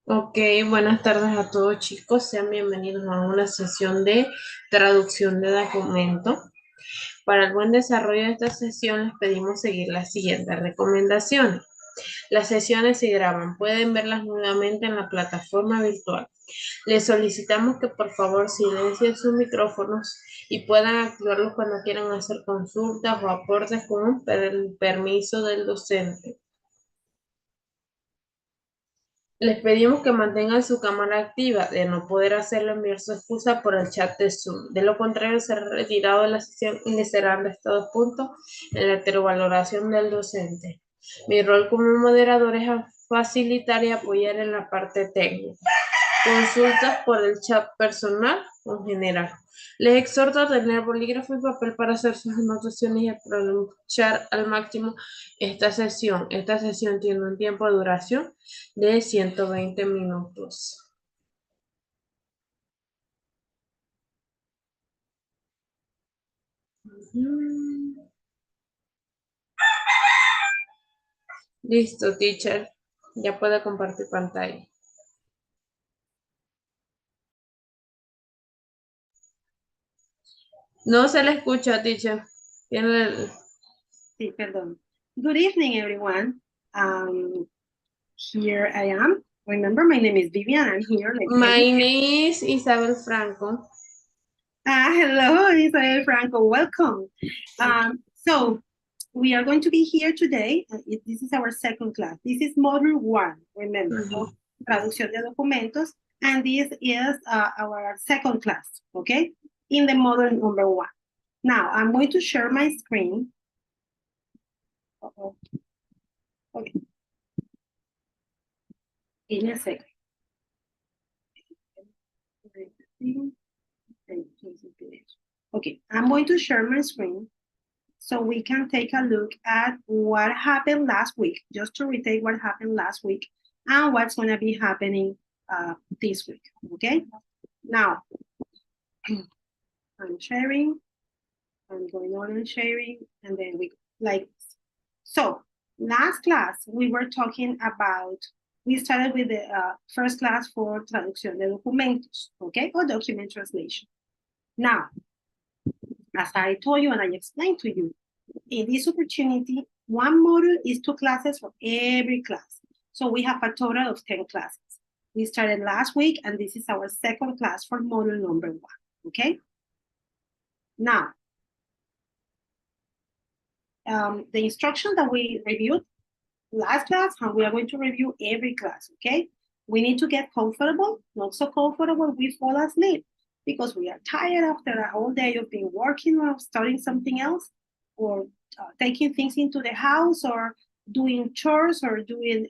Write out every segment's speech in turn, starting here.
Ok, buenas tardes a todos chicos, sean bienvenidos a una sesión de traducción de documento. Para el buen desarrollo de esta sesión les pedimos seguir las siguientes recomendaciones. Las sesiones se graban, pueden verlas nuevamente en la plataforma virtual. Les solicitamos que por favor silencien sus micrófonos y puedan activarlos cuando quieran hacer consultas o aportes con permiso del docente. Les pedimos que mantengan su cámara activa. De no poder hacerlo, enviar su excusa por el chat de Zoom. De lo contrario, será retirado de la sesión y le serán restados puntos en la heterovaloración del docente. Mi rol como moderador es facilitar y apoyar en la parte técnica. Consultas por el chat personal o en general. Les exhorto a tener bolígrafo y papel para hacer sus anotaciones y aprovechar al máximo esta sesión. Esta sesión tiene un tiempo de duración de 120 minutos. Mm. Listo, teacher. Ya puede compartir pantalla. No se le escucha, teacher. Tiene Sí, perdón. Good evening, everyone. Here I am. Remember, my name is Vivian. I'm here like My every... name is Isabel Franco. Hello, Isabel Franco. Welcome. So we are going to be here today. This is our second class. This is module 1, remember, of Traducción de Documentos. And this is our second class, okay? In the module number 1. Now, I'm going to share my screen. Uh-oh. Okay. Give me a second. Okay, I'm going to share my screen so we can take a look at what happened last week, just to retake what happened last week and what's going to be happening this week, okay? Now, I'm sharing, I'm going on and sharing, and then we like this. So, last class, we were talking about, we started with the first class for Traducción de Documentos, okay, or document translation. Now, as I told you and I explained to you, in this opportunity, one module is 2 classes for every class. So we have a total of 10 classes. We started last week, and this is our second class for module number 1, okay? Now, the instruction that we reviewed last class, and we are going to review every class, okay? We need to get comfortable, not so comfortable, we fall asleep because we are tired after a whole day of being working or studying something else, or taking things into the house, or doing chores, or doing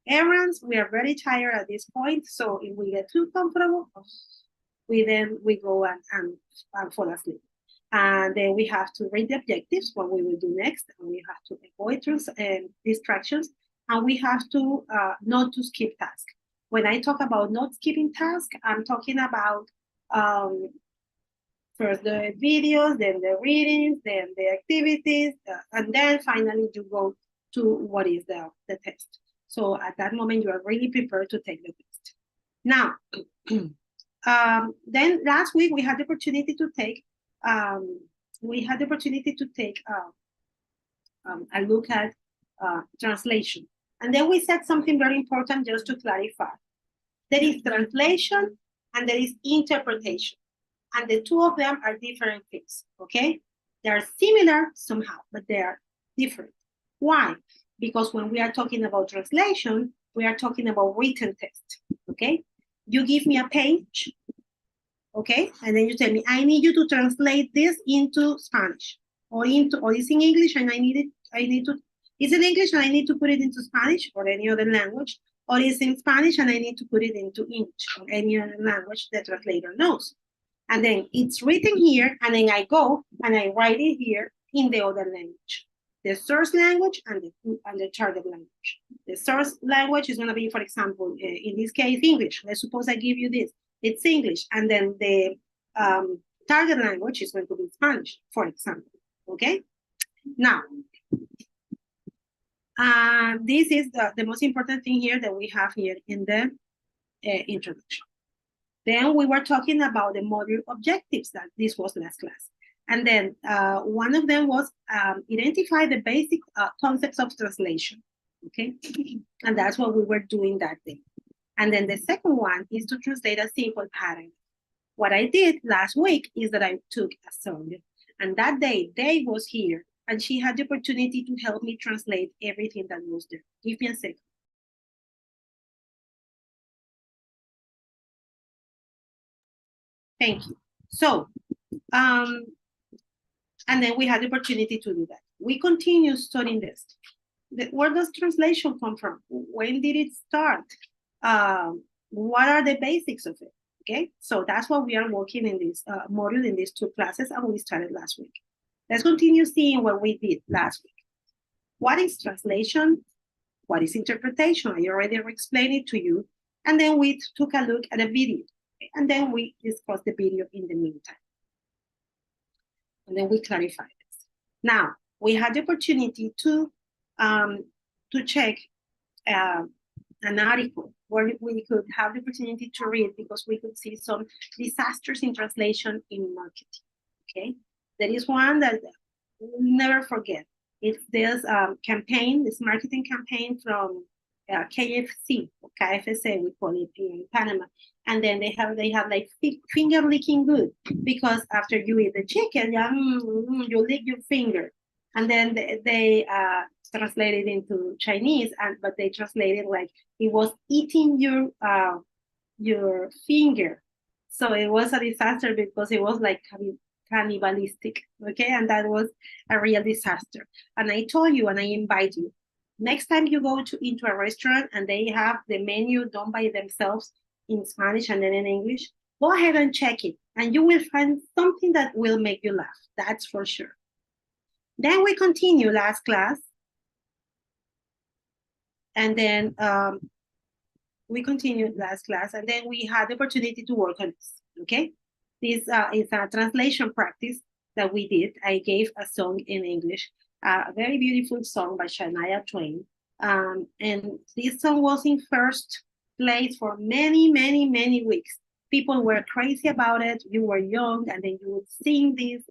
errands. We are very tired at this point. So if we get too comfortable, we go and fall asleep. And then we have to read the objectives, what we will do next, and we have to avoid distractions, and we have to not to skip tasks. When I talk about not skipping tasks, I'm talking about first the videos, then the readings, then the activities, and then finally you go to what is the test. So at that moment, you are really prepared to take the test. Now, then last week we had the opportunity to take a look at translation. And then we said something very important just to clarify. There is translation and there is interpretation. And the two of them are different things, okay? They are similar somehow, but they are different. Why? Because when we are talking about translation, we are talking about written text, okay? You give me a page, okay? And then you tell me, I need you to translate this into Spanish, or it's in English and it's in English and I need to put it into Spanish or any other language, or it's in Spanish and I need to put it into English or any other language the translator knows. And then it's written here, and then I go and I write it here in the other language, the source language and the target language. The source language is going to be, for example, in this case, English. Let's suppose I give you this. It's English, and then the target language is going to be Spanish, for example. Okay? Now, this is the most important thing here that we have here in the introduction. Then we were talking about the module objectives, that this was last class. And then one of them was identify the basic concepts of translation, okay? And that's what we were doing that day. And then the second one is to translate a simple pattern. What I did last week is that I took a song, and that day, Dave was here, and she had the opportunity to help me translate everything that was there. Give me a second. Thank you. So, and then we had the opportunity to do that. We continue studying this. Where does translation come from? When did it start? What are the basics of it? Okay, so that's what we are working in this module in these 2 classes, and we started last week. Let's continue seeing what we did last week. What is translation? What is interpretation? I already explained it to you. And then we took a look at a video. And then we discussed the video in the meantime. And then we clarified this. Now, we had the opportunity to check an article where we could have the opportunity to read, because we could see some disasters in translation in marketing, okay? There is one that we'll never forget. It's this campaign, this marketing campaign from KFC, or KFC, we call it in Panama. And then they have like finger licking good, because after you eat the chicken, you lick your finger. And then they translated into Chinese, but they translated like it was eating your finger. So it was a disaster, because it was like cannibalistic, okay? And that was a real disaster. And I told you, and I invite you, next time you go into a restaurant and they have the menu done by themselves in Spanish and then in English, go ahead and check it, and you will find something that will make you laugh, that's for sure. Then we continue last class. And then we continued last class, and then we had the opportunity to work on this, okay? This is a translation practice that we did. I gave a song in English, a very beautiful song by Shania Twain. And this song was in first place for many, many, many weeks. People were crazy about it. You were young, and then you would sing this.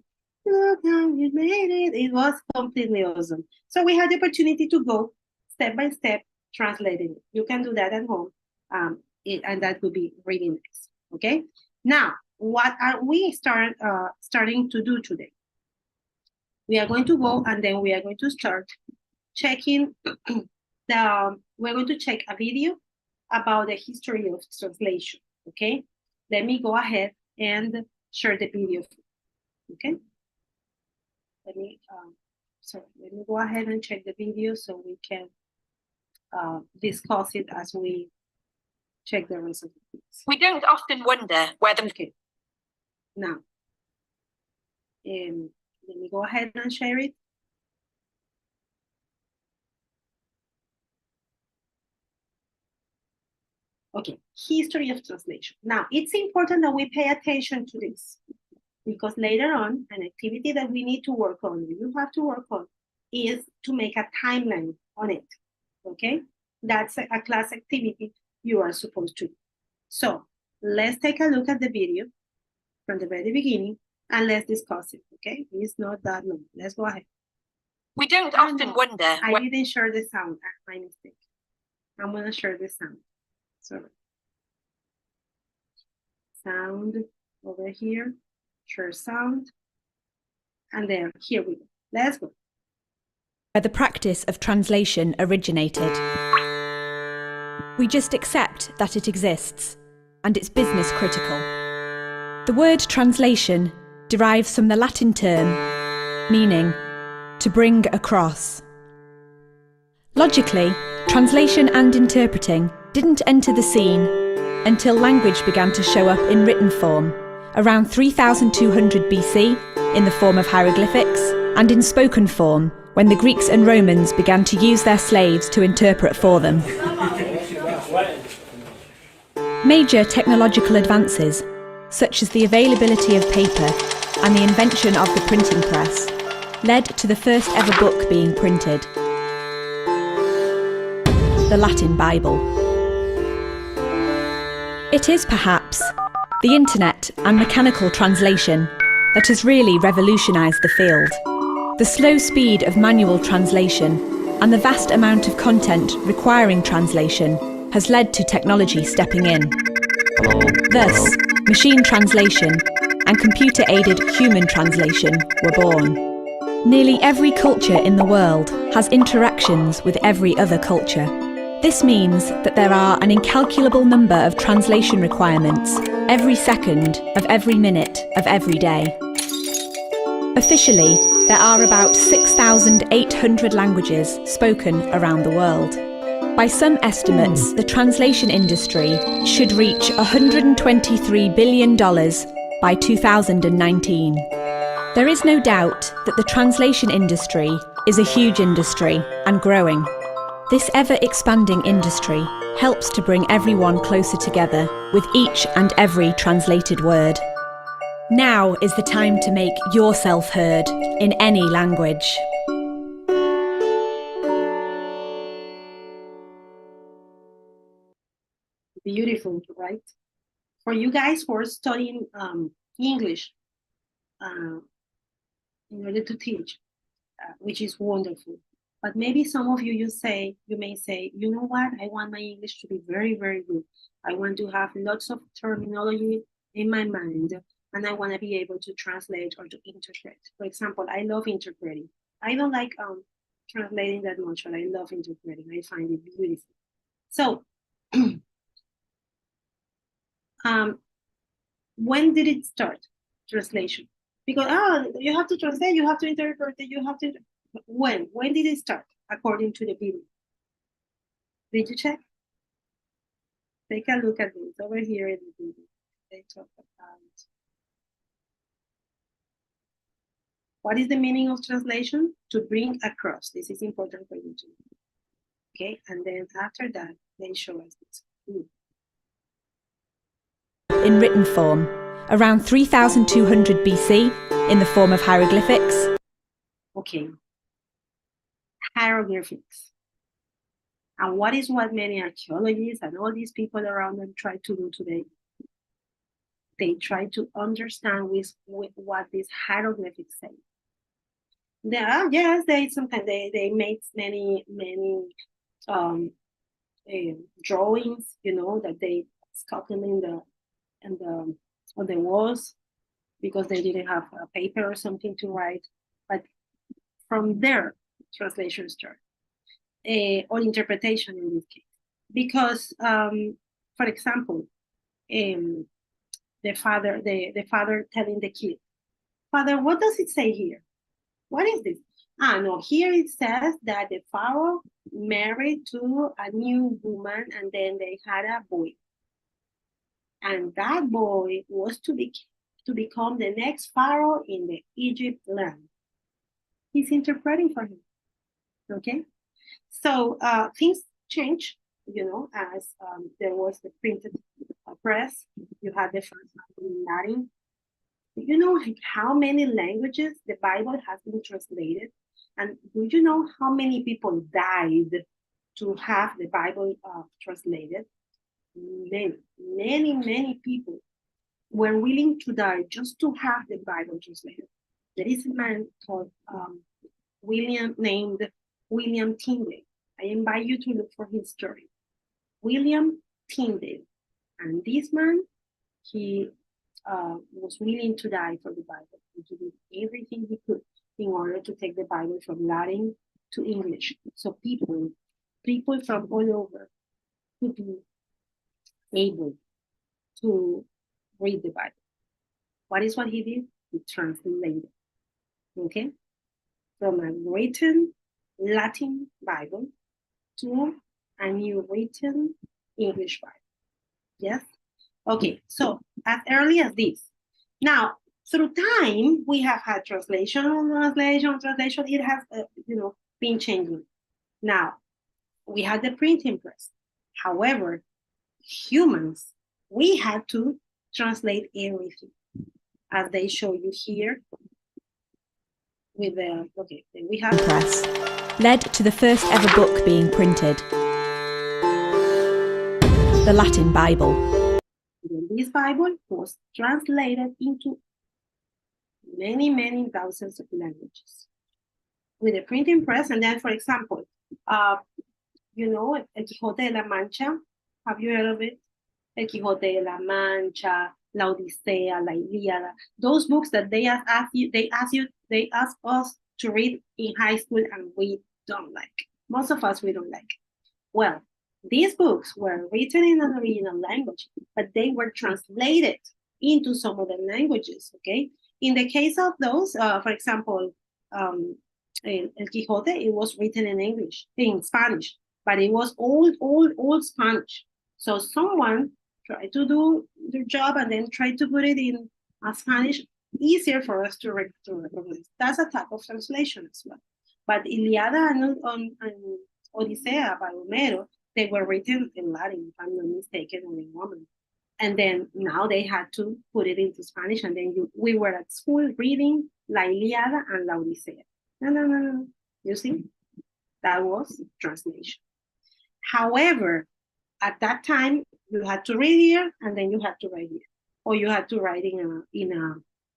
Look how you made it. It was completely awesome. So we had the opportunity to go step by step translating it. You can do that at home, and that would be really nice. Okay. Now, what are we starting to do today? We are going to go, and then we are going to start checking we're going to check a video about the history of translation. Okay. Let me go ahead and share the video. Okay. Let me go ahead and check the video so we can discuss it as we check the rest of the things. We don't often wonder whether... Okay. Now, let me go ahead and share it. Okay, history of translation. Now, it's important that we pay attention to this, because later on, an activity that we need to work on, you have to work on, is to make a timeline on it, okay? That's a class activity you are supposed to do. So let's take a look at the video from the very beginning, and let's discuss it, okay? It's not that long. Let's go ahead. We don't often wonder... I didn't share the sound, my mistake. I'm gonna share the sound. Sorry. Sound over here, share sound, and then here we go. Let's go. Where the practice of translation originated. We just accept that it exists, and it's business critical. The word translation derives from the Latin term meaning to bring across. Logically, translation and interpreting didn't enter the scene until language began to show up in written form around 3200 BC in the form of hieroglyphics, and in spoken form when the Greeks and Romans began to use their slaves to interpret for them. Major technological advances, such as the availability of paper and the invention of the printing press, led to the first ever book being printed, the Latin Bible. It is perhaps the internet and mechanical translation that has really revolutionised the field. The slow speed of manual translation and the vast amount of content requiring translation has led to technology stepping in. Thus, machine translation and computer-aided human translation were born. Nearly every culture in the world has interactions with every other culture. This means that there are an incalculable number of translation requirements every second of every minute of every day. Officially, there are about 6,800 languages spoken around the world. By some estimates, the translation industry should reach $123 billion by 2019. There is no doubt that the translation industry is a huge industry and growing. This ever-expanding industry helps to bring everyone closer together with each and every translated word. Now is the time to make yourself heard in any language. Beautiful, right? For you guys who are studying English in order to teach, which is wonderful. But maybe some of you, you may say, you know what? I want my English to be very, very good. I want to have lots of terminology in my mind, and I want to be able to translate or to interpret. For example, I love interpreting. I don't like translating that much, but I love interpreting. I find it beautiful. So, when did it start, translation? Because you have to translate, you have to interpret, you have to. When did it start, according to the Bible? Did you check? Take a look at this over here in the Bible. They talk about what is the meaning of translation? To bring across. This is important for you to know. Okay, and then after that, they show us this. In written form, around 3,200 BC, in the form of hieroglyphics. Okay. Hieroglyphics. And what is what many archaeologists and all these people around them try to do today? They try to understand with what these hieroglyphics say. Yes, they made many drawings, that they stuck them on the walls because they didn't have a paper or something to write. But from there, translation start, or interpretation in this case. Because, for example, the father telling the kid, "Father, what does it say here? What is this?" No, here it says that the pharaoh married to a new woman and then they had a boy. And that boy was to become the next pharaoh in the Egypt land. He's interpreting for him. Okay? So things change, as there was the printed press. You had the first in Latin. You know how many languages the Bible has been translated? And do you know how many people died to have the Bible translated? Many people were willing to die just to have the Bible translated. There is a man called named William Tyndale. I invite you to look for his story. William Tyndale. And this man, he was willing to die for the Bible. He did everything he could in order to take the Bible from Latin to English. So people from all over could be able to read the Bible. What he did? He translated. Okay? From a written Latin Bible to a new written English Bible. Yes? Okay, so as early as this. Now, through time, we have had translation. It has, been changing. Now, we had the printing press. However, humans, we had to translate everything, as they show you here. With the then we have press led to the first ever book being printed, the Latin Bible. Then this Bible was translated into many, many thousands of languages with a printing press. And then, for example, you know, El Quijote de la Mancha. Have you heard of it? El Quijote de la Mancha, La Odisea, La Ilíada. Those books that they ask us to read in high school, and we don't like. Most of us, we don't like. Well, these books were written in an original language, but they were translated into some other languages, okay? In the case of those, for example, El Quijote, it was written in Spanish, but it was old Spanish. So someone tried to do their job and then tried to put it in Spanish, easier for us to recognize. That's a type of translation as well. But Iliada and Odisea by Homero, they were written in Latin, if I'm not mistaken, or in Roman. And then now they had to put it into Spanish, and then we were at school reading La Ilíada and La Odisea. No. You see? That was translation. However, at that time, you had to read here, and then you had to write here. Or you had to write in a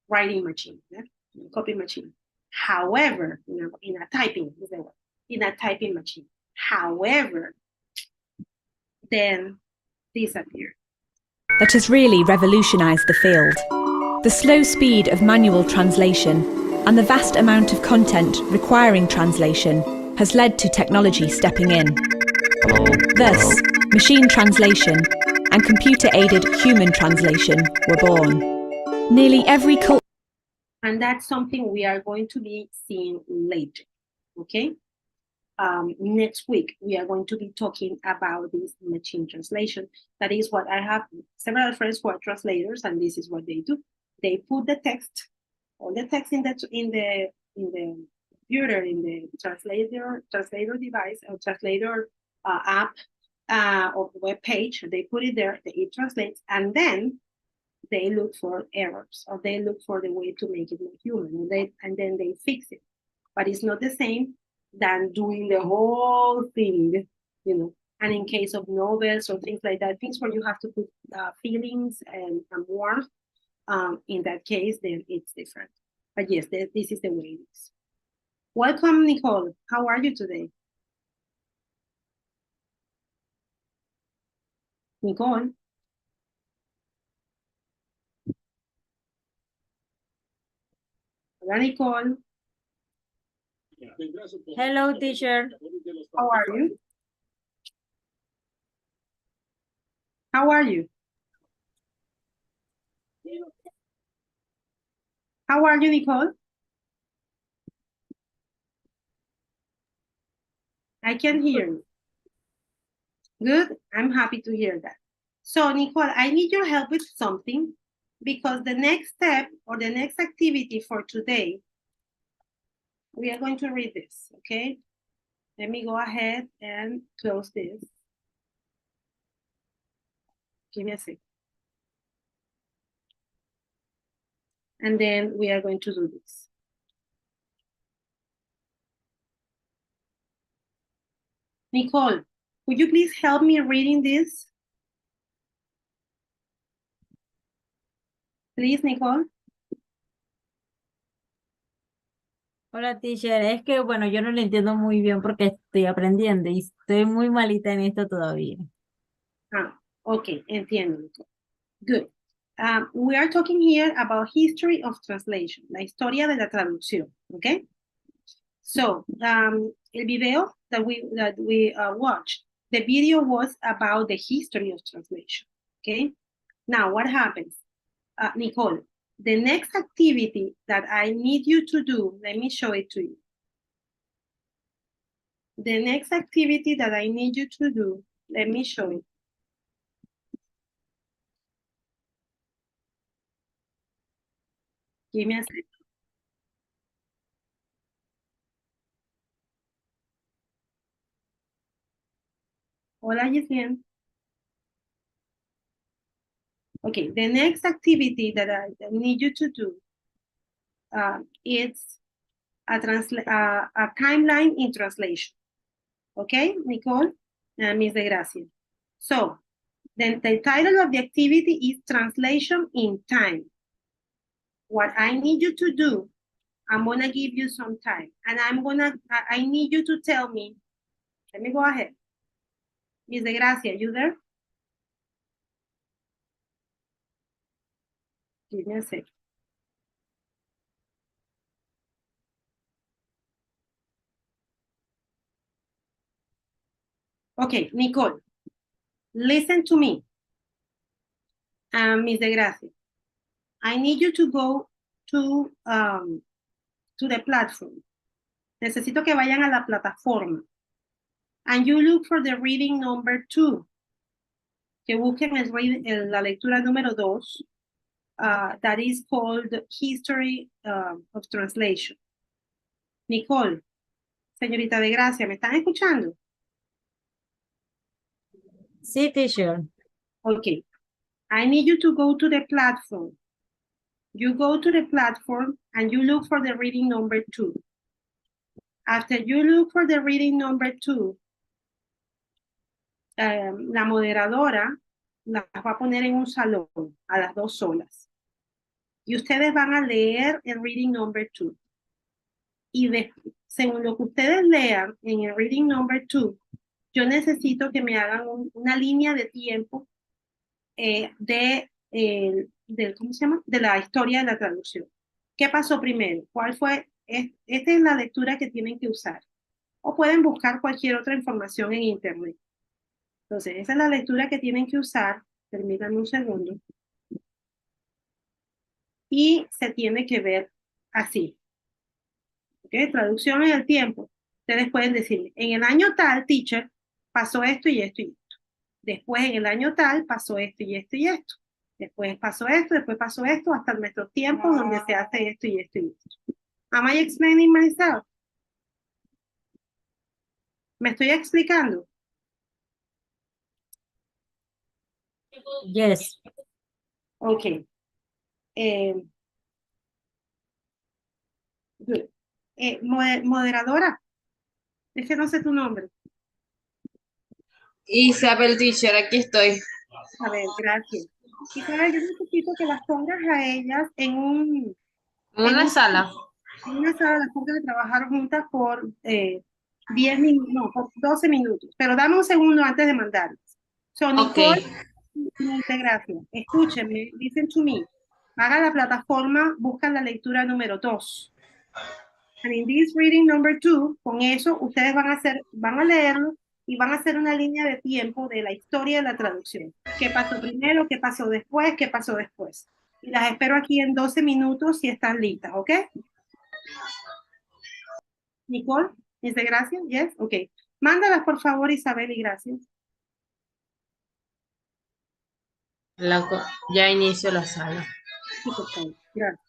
writing machine, copy machine. However, in a typing machine. However, then disappeared. That has really revolutionised the field. The slow speed of manual translation and the vast amount of content requiring translation has led to technology stepping in. Thus, machine translation and computer-aided human translation were born. Nearly every culture. And that's something we are going to be seeing later, okay? Next week, we are going to be talking about this machine translation. That is what I have several friends who are translators, and this is what they do. They put the text, all the text in the computer, in the translator device or translator app or web page. They put it there, it translates, and then they look for errors, or they look for the way to make it more human, and then they fix it. But it's not the same than doing the whole thing, And in case of novels or things like that, things where you have to put feelings and warmth, in that case, then it's different. But yes, this is the way it is. Welcome, Nicole. How are you today? Nicole? Hola, Nicole. Hello, teacher. How are you? How are you? How are you, Nicole? I can hear you. Good. I'm happy to hear that. So, Nicole, I need your help with something, because the next step or the next activity for today, we are going to read this, okay? Let me go ahead and close this. Give me a second. And then we are going to do this. Nicole, would you please help me reading this? Please, Nicole. Hola, teacher. Es que, bueno, yo no lo entiendo muy bien porque estoy aprendiendo y estoy muy malita en esto todavía. Okay, entiendo, Nicole. Good. We are talking here about history of translation, la historia de la traducción, okay? So, el video that we watched, the video was about the history of translation, okay? Now, what happens? Nicole, the next activity that I need you to do, let me show it to you. The next activity that I need you to do, let me show it. Give me a second. Hola, Yesenia. Okay, the next activity that I need you to do, it's a timeline in translation. Okay, Nicole, Miss De Gracia. So, Then the title of the activity is Translation in Time. What I need you to do, I'm gonna give you some time, and I need you to tell me, let me go ahead. Miss De Gracia, you there? Give me a second. Okay, Nicole, listen to me. Miss De Gracia, I need you to go to the platform. Necesito que vayan a la plataforma. And you look for the reading number 2. Que busquen la lectura número 2. That is called History of Translation. Nicole, señorita De Gracia, ¿me están escuchando? Sí, teacher. Okay. I need you to go to the platform. You go to the platform and you look for the reading number 2. After you look for the reading number 2, la moderadora las va a poner en un salón a las 2 solas. Y ustedes van a leer el reading number 2. Y según lo que ustedes lean en el reading number 2, yo necesito que me hagan una línea de tiempo ¿cómo se llama? De la historia de la traducción. ¿Qué pasó primero? ¿Cuál fue? Esta es la lectura que tienen que usar. O pueden buscar cualquier otra información en internet. Entonces, esa es la lectura que tienen que usar. Permítanme un segundo. Y se tiene que ver así. ¿Ok? Traducción en el tiempo. Ustedes pueden decir, en el año tal, teacher, pasó esto y esto y esto. Después, en el año tal, pasó esto y esto y esto. Después pasó esto, hasta nuestros tiempos donde se hace esto y esto y esto. Am I explaining myself? ¿Me estoy explicando? Yes. Ok. Good. Moderadora, es que no sé tu nombre. Isabel Teacher, aquí estoy. A ver, gracias. Isabel, yo necesito que las pongas a ellas en Una sala. una sala, las pongas a trabajar juntas por 10 minutos, no, por 12 minutos. Pero dame un segundo antes de mandarlas. So, Ok. Nicole, gracias. Escúchenme, listen to me. Haga la plataforma, busca la lectura número 2. And in this reading number 2, con eso ustedes van a leerlo y van a hacer una línea de tiempo de la historia de la traducción. ¿Qué pasó primero? ¿Qué pasó después? ¿Qué pasó después? Y las espero aquí en 12 minutos si están listas, ¿ok? Nicole, ¿es de gracias? Yes, ok. Mándalas por favor, Isabel, y gracias. Ya inicio la sala. Sí, por favor. Gracias.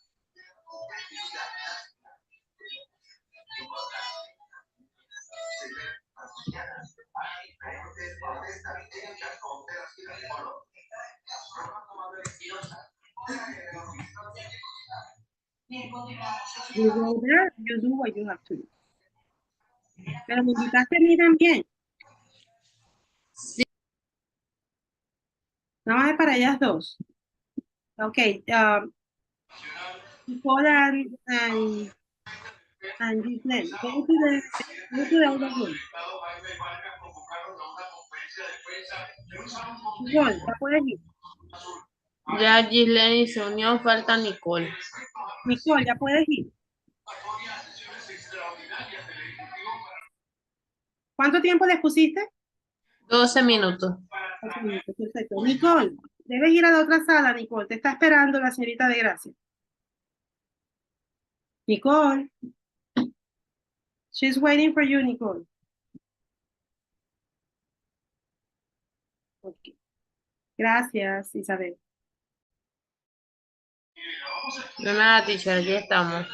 You go there, you do what you have to do. Pero me invitaste a mí también. Sí. Nada más es para ellas dos. Ok. Nicole and Giselle, go to the other room. Nicole, ya puedes ir. Ya Gislene se unió, falta Nicole. Nicole, ya puedes ir. ¿Cuánto tiempo les pusiste? 12 minutos. 12 minutos, perfecto. Nicole, debes ir a la otra sala, Nicole. Te está esperando la señorita de Gracia. Nicole. She's waiting for you, Nicole. Okay. Gracias, Isabel. De nada, teacher, aquí estamos.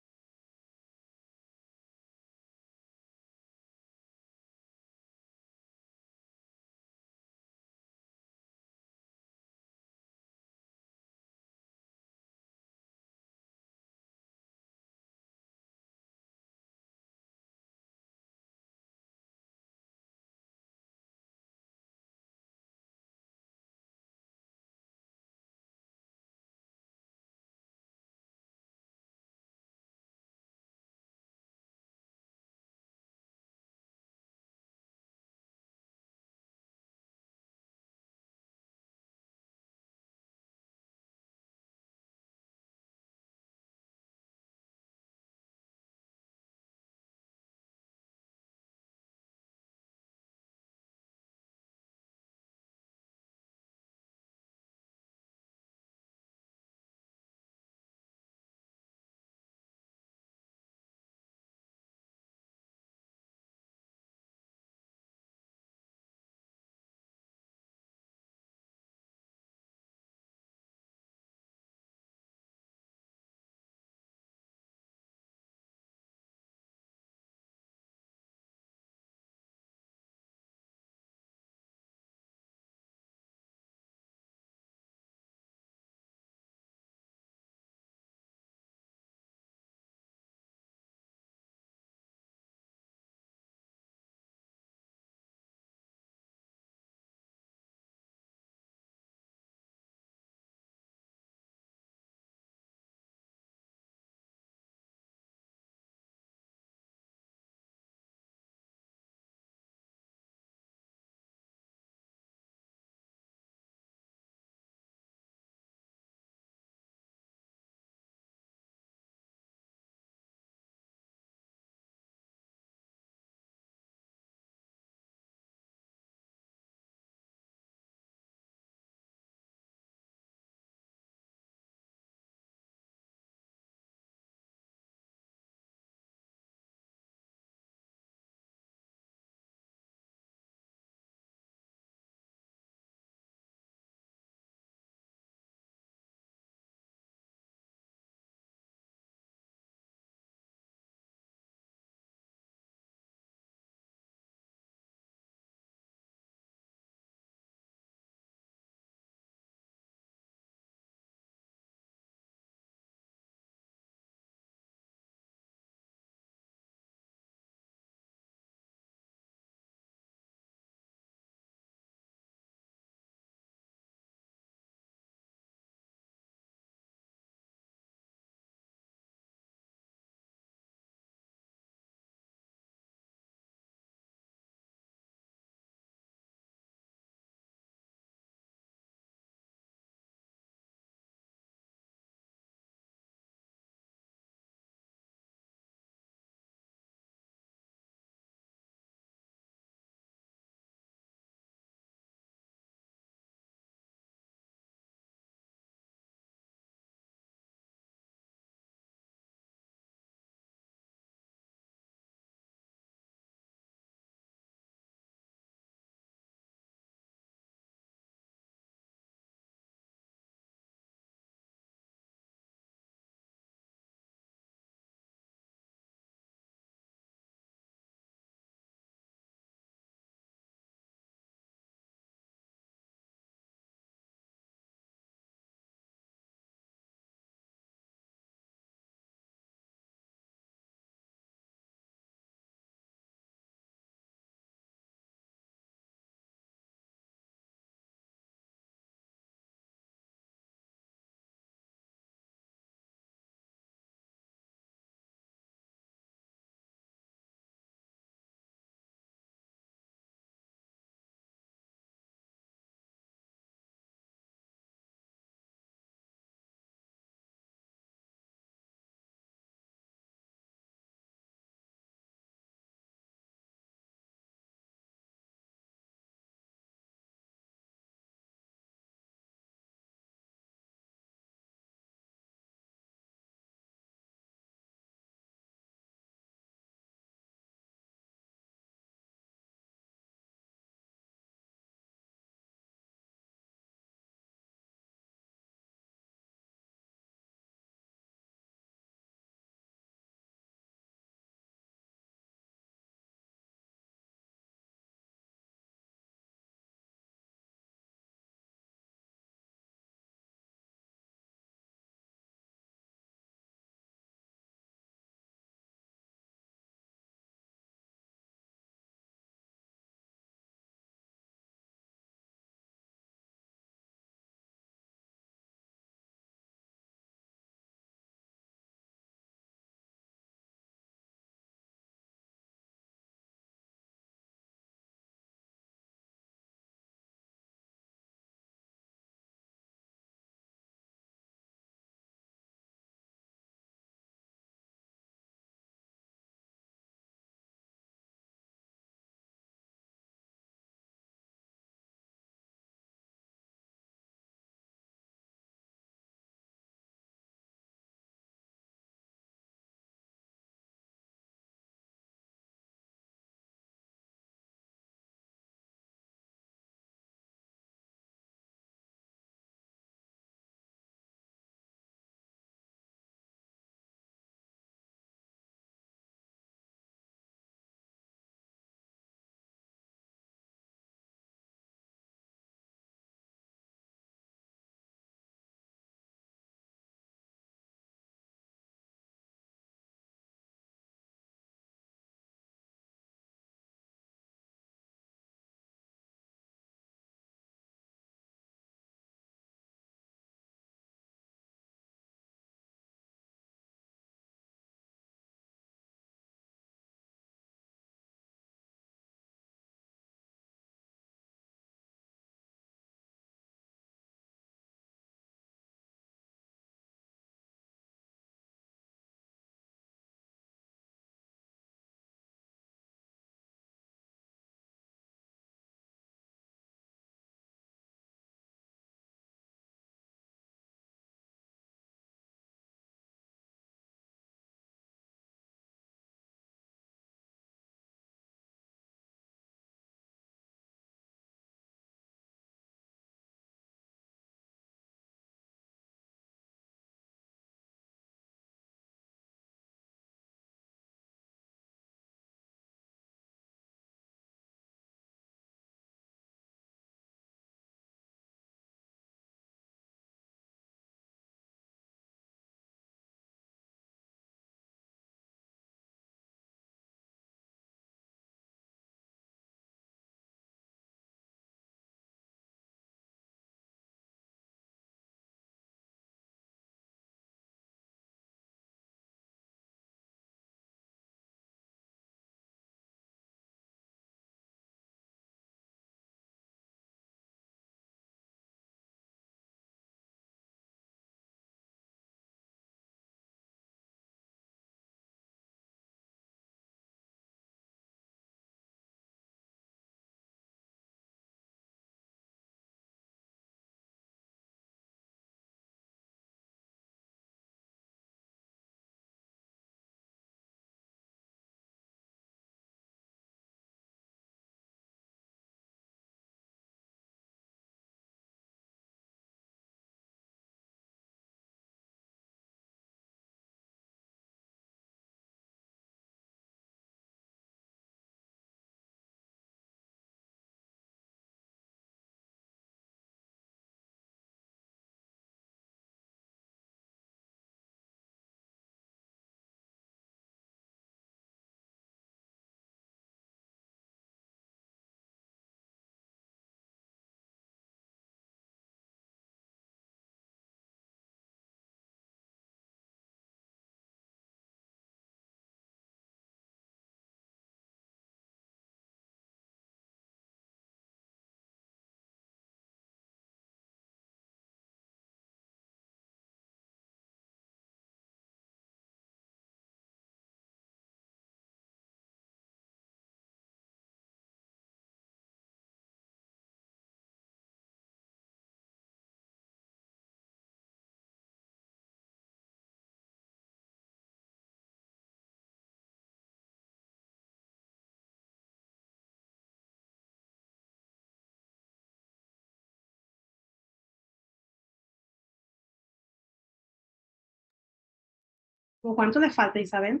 ¿O cuánto le falta, Isabel?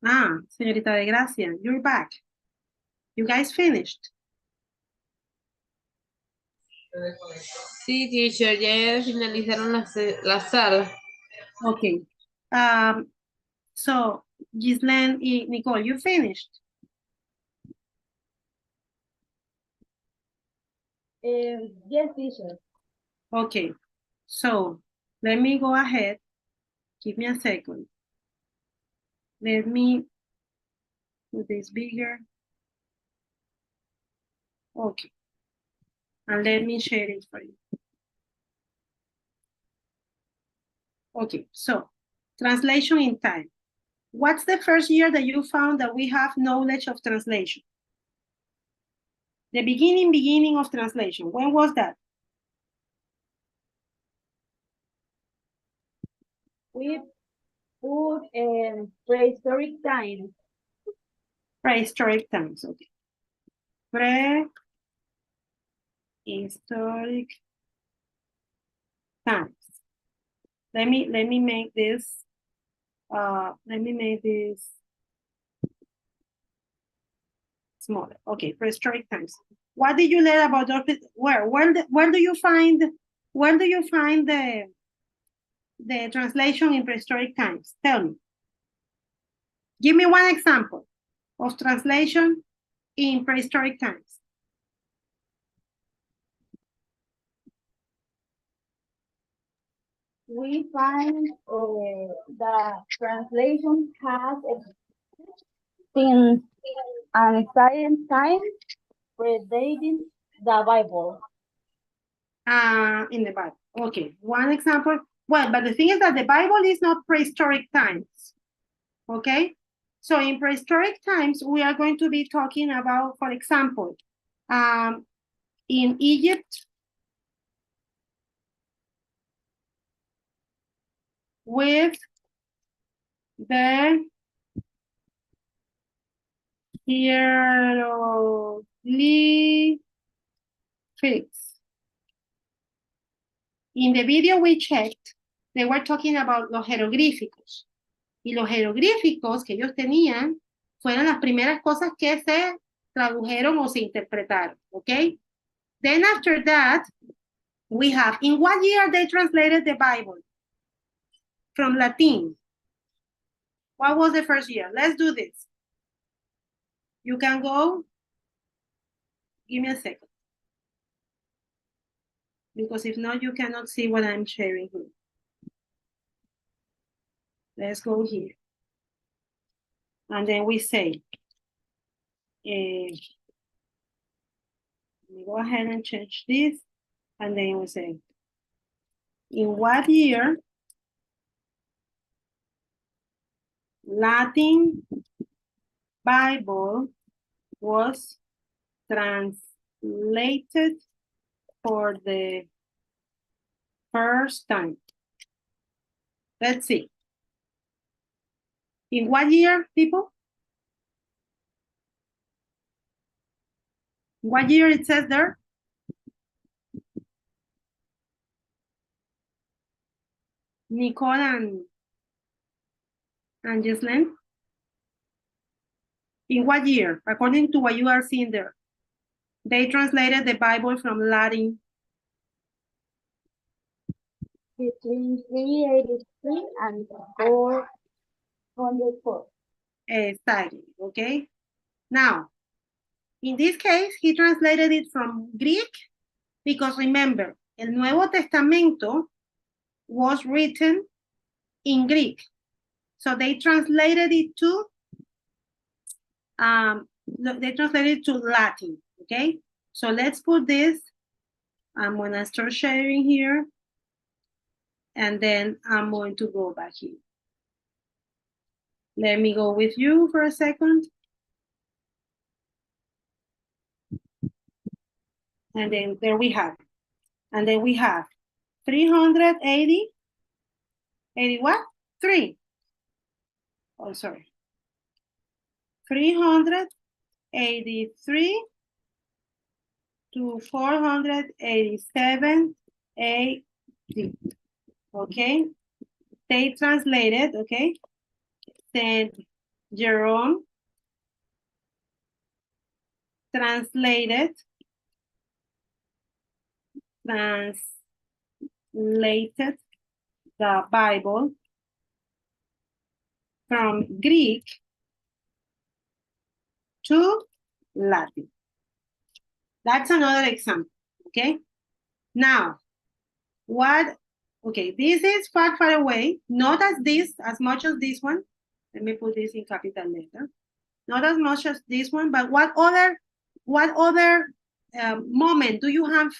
Ah, señorita de Gracia, you're back. You guys finished? Sí, teacher, ya finalizaron la sala. Okay. So, Ghislaine y Nicole, you finished? Yes, teacher. Okay. So, let me go ahead. Give me a second. Let me do this bigger. Okay. And let me share it for you. Okay, so translation in time. What's the first year that you found that we have knowledge of translation? The beginning of translation. When was that? We put prehistoric times. Prehistoric times, okay. Prehistoric times. Let me make this smaller. Okay, prehistoric times. What did you learn about those? Where do you find the translation in prehistoric times? Tell me. Give me one example of translation in prehistoric times. We find the translation has since an exciting time predating the Bible. In the Bible. Okay, one example. Well, but the thing is that the Bible is not prehistoric times. Okay, so in prehistoric times, we are going to be talking about, for example, in Egypt, with the hieroglyphics. In the video we checked, they were talking about los jeroglíficos. Y los jeroglíficos que ellos tenían fueron las primeras cosas que se tradujeron o se interpretaron, okay? Then after that, we have, in what year they translated the Bible? From Latin. What was the first year? Let's do this. You can go. Give me a second. Because if not, you cannot see what I'm sharing here. Let's go here. And then we say, let me go ahead and change this. And then we say, in what year Latin Bible was translated for the first time? Let's see. In what year, people? What year it says there? Nicole and Ghislaine? In what year, according to what you are seeing there? They translated the Bible from Latin. Between 383 and 404. Exactly, okay? Now, in this case, he translated it from Greek because remember, el Nuevo Testamento was written in Greek. So they translated it to Latin, okay? So let's put this. I'm gonna start sharing here. And then I'm going to go back here. Let me go with you for a second. And then there we have it. And then we have 380, 80 what? 3. Oh, sorry. 383 to 487 AD. Okay. They translated, okay? Saint Jerome translated the Bible from Greek to Latin. That's another example, okay? Now, this is far, far away, not as much as this one. Let me put this in capital letter. Not as much as this one, but what other moment do you have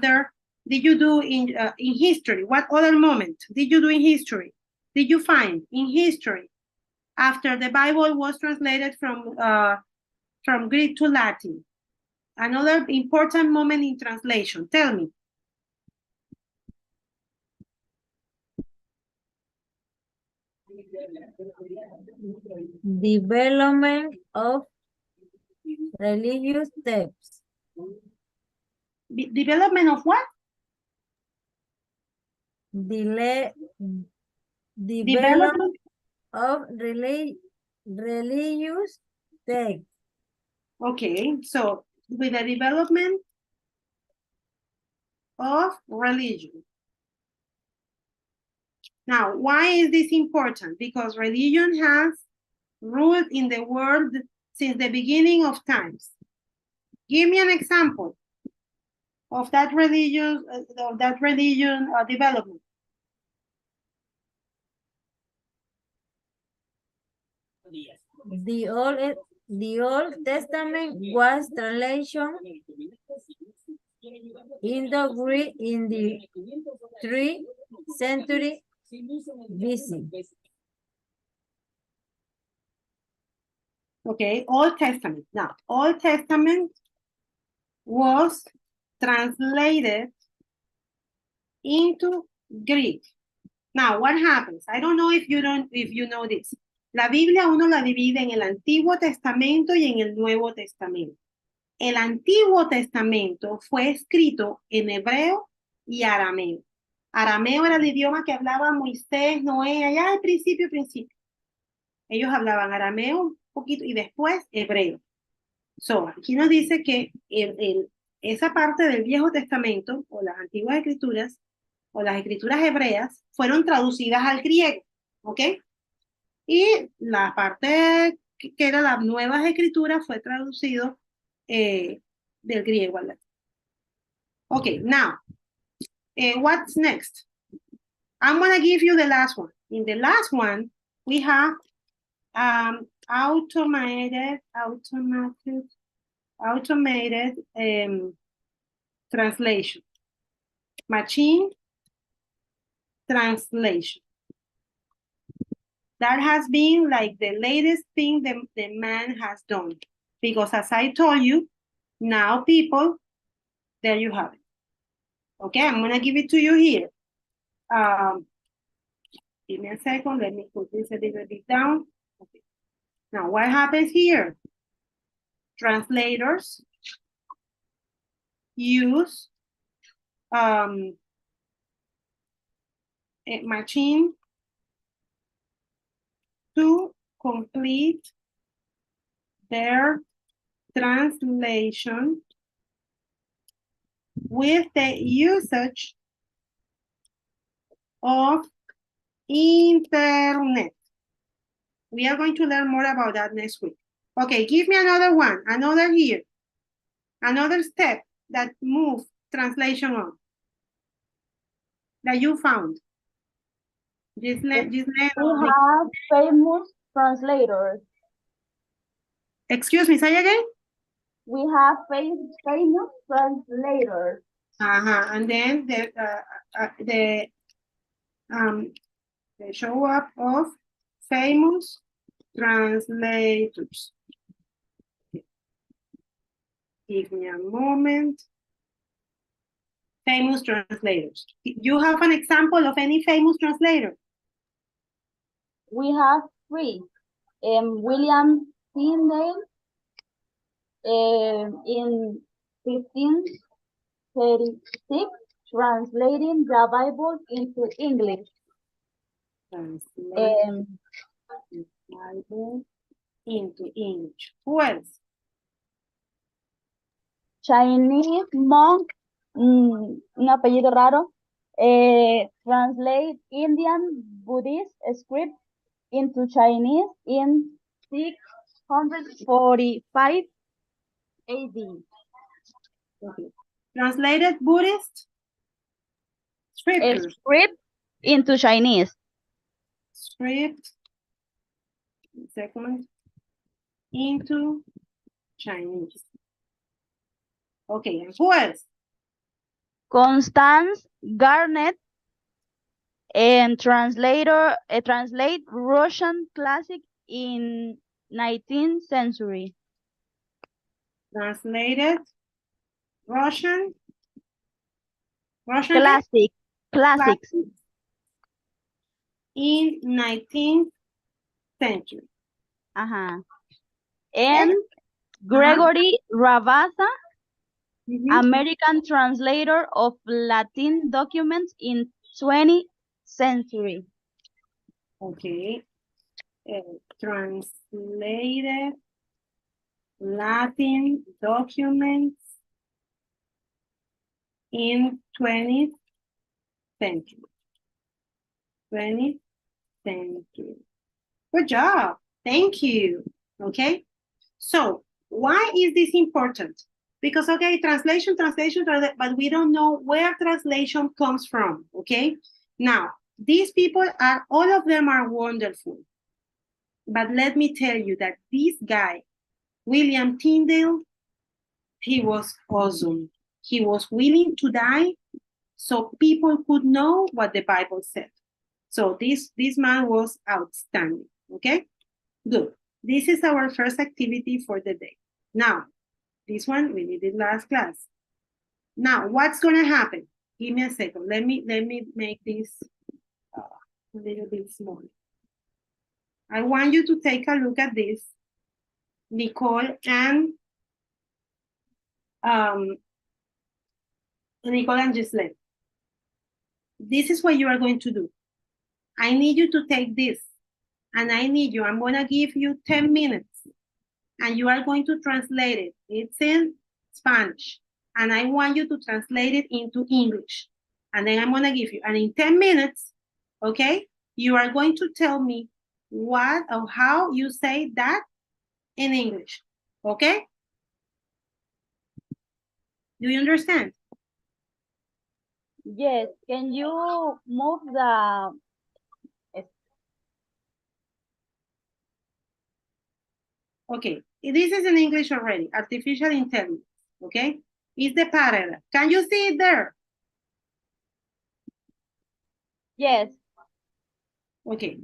there? Did you do in history? What other moment did you do in history? Did you find in history after the Bible was translated from Greek to Latin? Another important moment in translation. Tell me. Development of religious texts. Development of what? Development of religious texts. Okay, so with the development of religion. Now, why is this important? Because religion has ruled in the world since the beginning of times. Give me an example of that religion development. The Old Testament was translation in the 3rd century BC. Okay, Old Testament. Now, Old Testament was translated into Greek. Now, what happens? I don't know if you know this. La Biblia uno la divide en el Antiguo Testamento y en el Nuevo Testamento. El Antiguo Testamento fue escrito en hebreo y arameo. Arameo era el idioma que hablaba Moisés, Noé, allá al principio. Ellos hablaban arameo un poquito y después hebreo. So, aquí nos dice que esa parte del Viejo Testamento o las antiguas escrituras o las escrituras hebreas fueron traducidas al griego, ¿ok? Y la parte que era las nuevas escrituras fue traducido del griego al latín. Okay, now, what's next? I'm going to give you the last one. In the last one, we have automated translation. Machine translation. That has been like the latest thing the man has done. Because as I told you, now people, there you have it. Okay, I'm gonna give it to you here. Give me a second, let me put this a little bit down. Okay. Now what happens here? Translators use a machine to complete their translation with the usage of internet. We are going to learn more about that next week. Okay, give me another one, another here, another step that moves translation on, that you found. We have famous translators. Excuse me, say again? We have famous translators. And then the show up of famous translators. Give me a moment. Famous translators. You have an example of any famous translator? We have 3. William Tyndale in 1536, translating the Bible into English. Translate the Bible into English. Who else? Chinese monk, un apellido raro, translate Indian Buddhist script into Chinese in 645 AD. Okay. Translated Buddhist scriptures. Script into Chinese. Script. Second. Into Chinese. Okay, and who else? Constance Garnett and translate Russian classic in 19th century. Translated Russian Classics. classics in 19th century. And Gregory Rabassa, American translator of Latin documents in 20th century. Okay. Translated Latin documents in 20th century. 20th century. Good job. Thank you. Okay. So why is this important? Because, okay, translation, but we don't know where translation comes from. Okay. Now, these people are, all of them are wonderful. But let me tell you that this guy, William Tyndale, he was awesome. He was willing to die so people could know what the Bible said. So this man was outstanding, okay? Good. This is our first activity for the day. Now, this one we did last class. Now, what's gonna happen? Give me a second. Let me make this a little bit smaller. I want you to take a look at this, Nicole and Giselle. This is what you are going to do. I need you to take this, and I'm gonna give you 10 minutes, and you are going to translate it. It's in Spanish, and I want you to translate it into English. And then I'm gonna give you, and in 10 minutes, okay, you are going to tell me what or how you say that in English, okay? Do you understand? Yes, can you move the... Okay, this is in English already, artificial intelligence, okay? It's the paragraph. Can you see it there? Yes. Okay,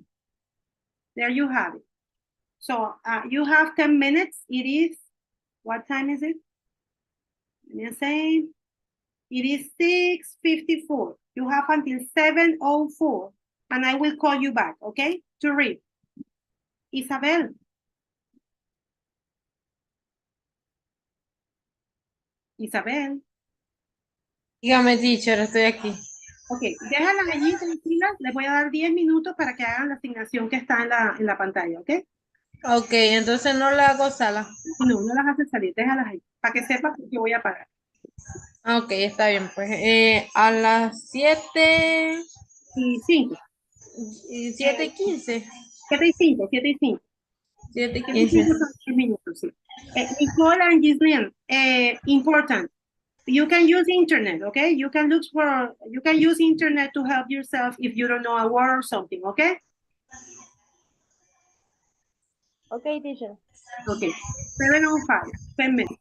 there you have it. So you have 10 minutes. It is, what time is it? Let me say, it is 6:54. You have until 7:04, and I will call you back, okay? To read. Isabel. Isabel. Dígame, teacher, estoy aquí. Ok, déjalas allí tranquilas. Les voy a dar 10 minutos para que hagan la asignación que está en la pantalla, ¿ok? Ok, entonces no le hago sala. No, no las haces salir, déjalas ahí, para que sepas que voy a pagar. Ok, está bien, pues a las 7 Y 5. y 7:15. 7:05, 7:05. 7:15. Son 10 minutos, sí. Nicole and Giselle, important. You can use internet, okay? You can use internet to help yourself if you don't know a word or something, okay? Okay, teacher. Okay. 7:05, 10 minutes.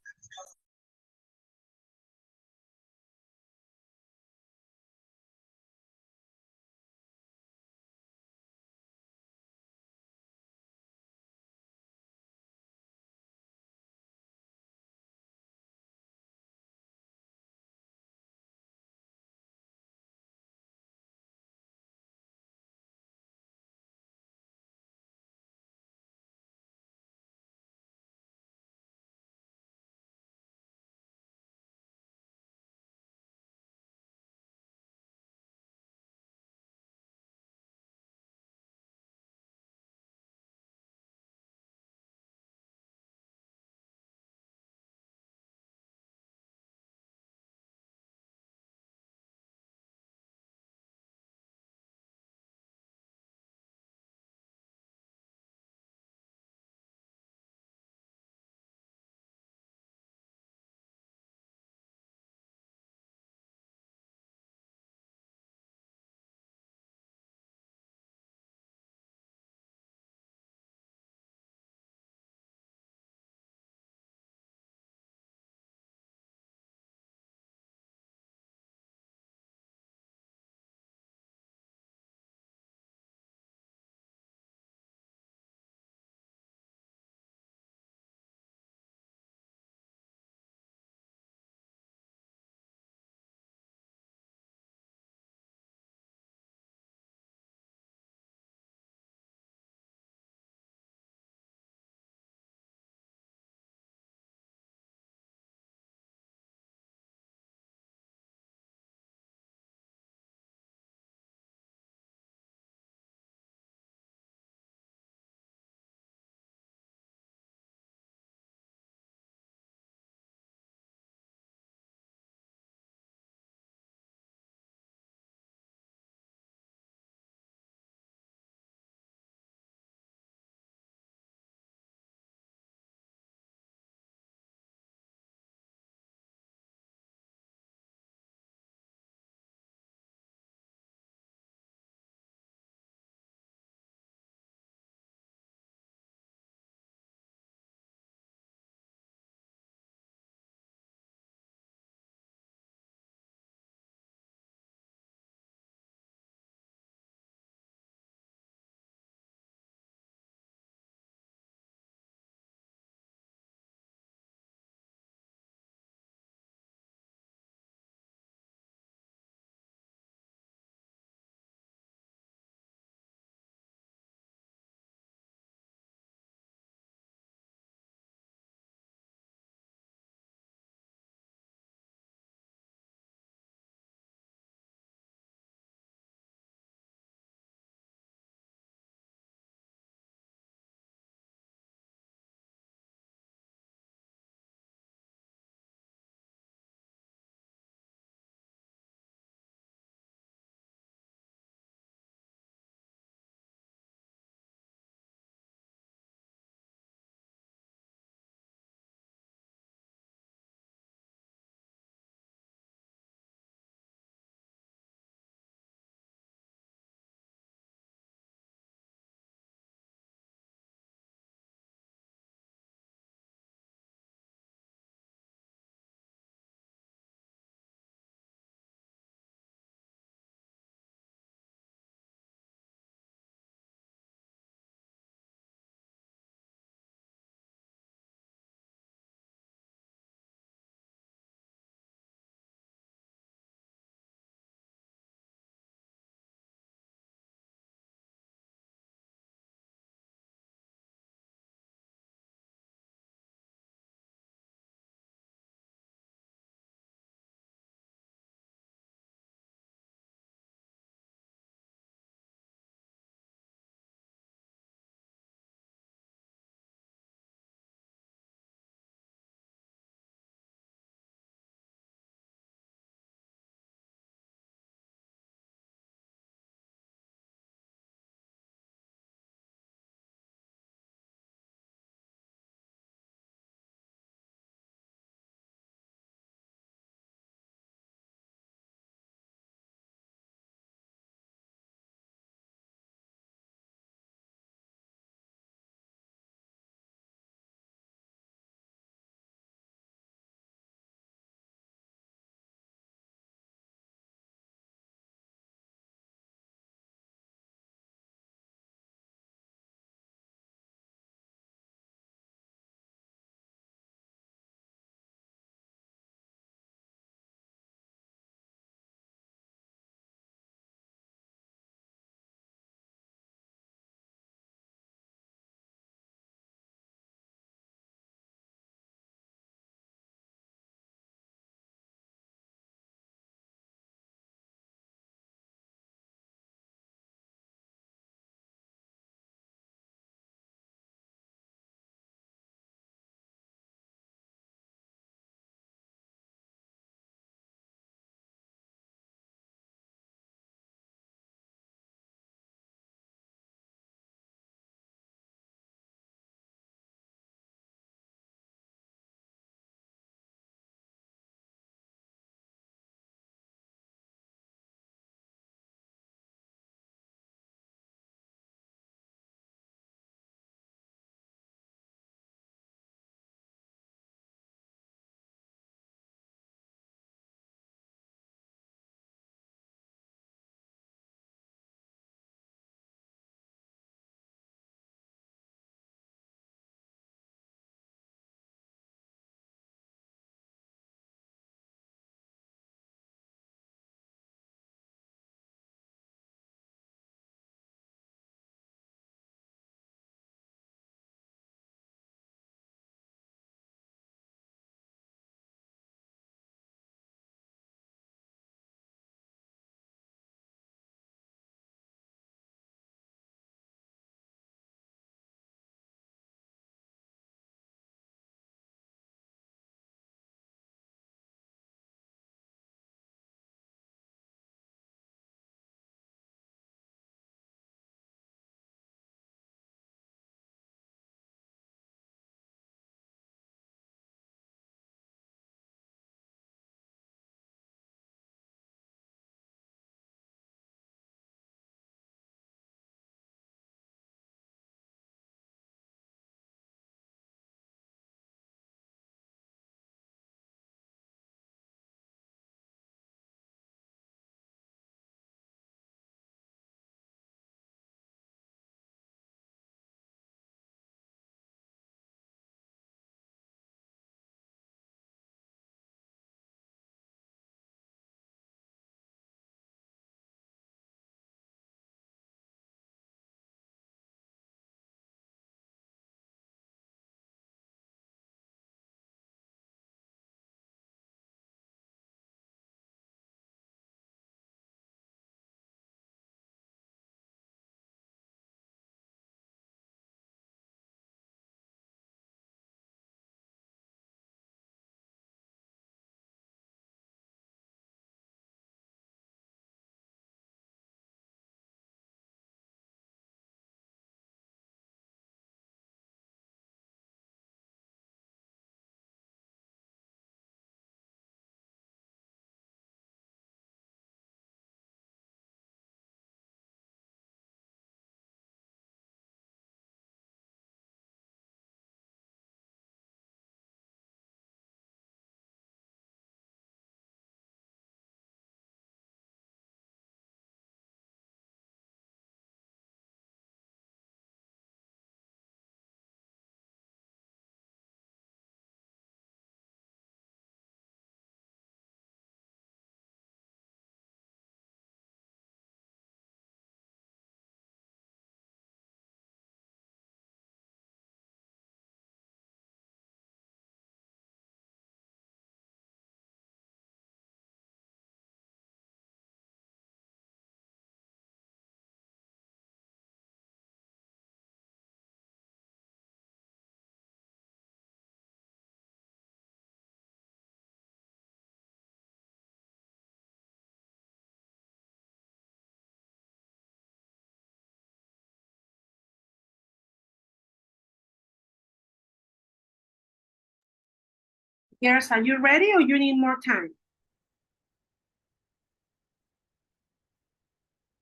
Girls, are you ready or you need more time?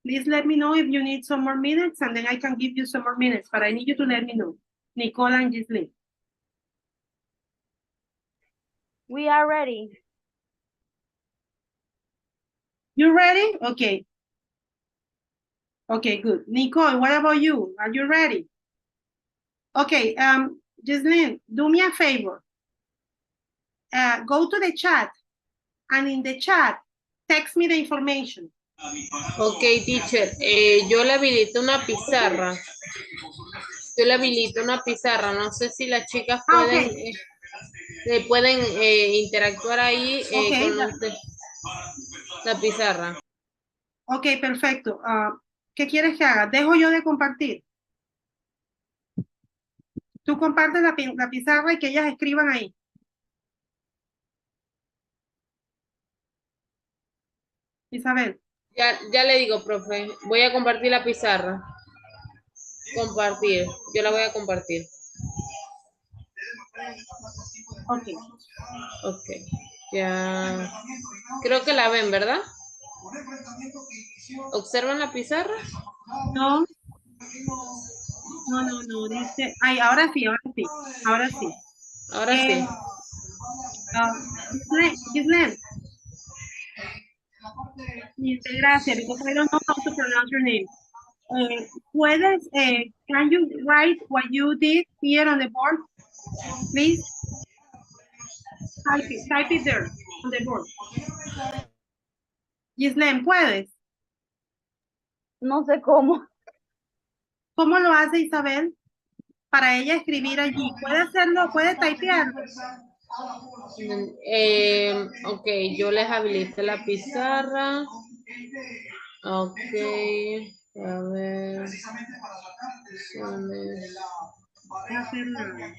Please let me know if you need some more minutes and then I can give you some more minutes, but I need you to let me know. Nicole and Giselle. We are ready. You ready? Okay. Okay, good. Nicole, what about you? Are you ready? Okay, Giselle, do me a favor. Go to the chat and in the chat, text me the information. Ok, teacher. Yo le habilito una pizarra. No sé si las chicas pueden, Okay. pueden interactuar ahí Okay, con la pizarra. Ok, perfecto. ¿Qué quieres que haga? ¿Dejo yo de compartir? Tú compartes la pizarra y que ellas escriban ahí. Isabel. Ya le digo, profe. Voy a compartir la pizarra. Compartir. Yo la voy a compartir. Ok. Ok. Ya. Creo que la ven, ¿verdad? ¿Observan la pizarra? No. No. Dice. Ay, ahora sí. Ahora sí. Giselle. Gracias, because I don't know how to pronounce your name. ¿Puedes, can you write what you did here on the board, please? Type it there on the board. Giselle, ¿puedes? No sé cómo. ¿Cómo lo hace Isabel? Para ella escribir allí. ¿Puede hacerlo? ¿Puede typear? Ok, yo les habilité la pizarra. Ok, a ver. No hacer nada.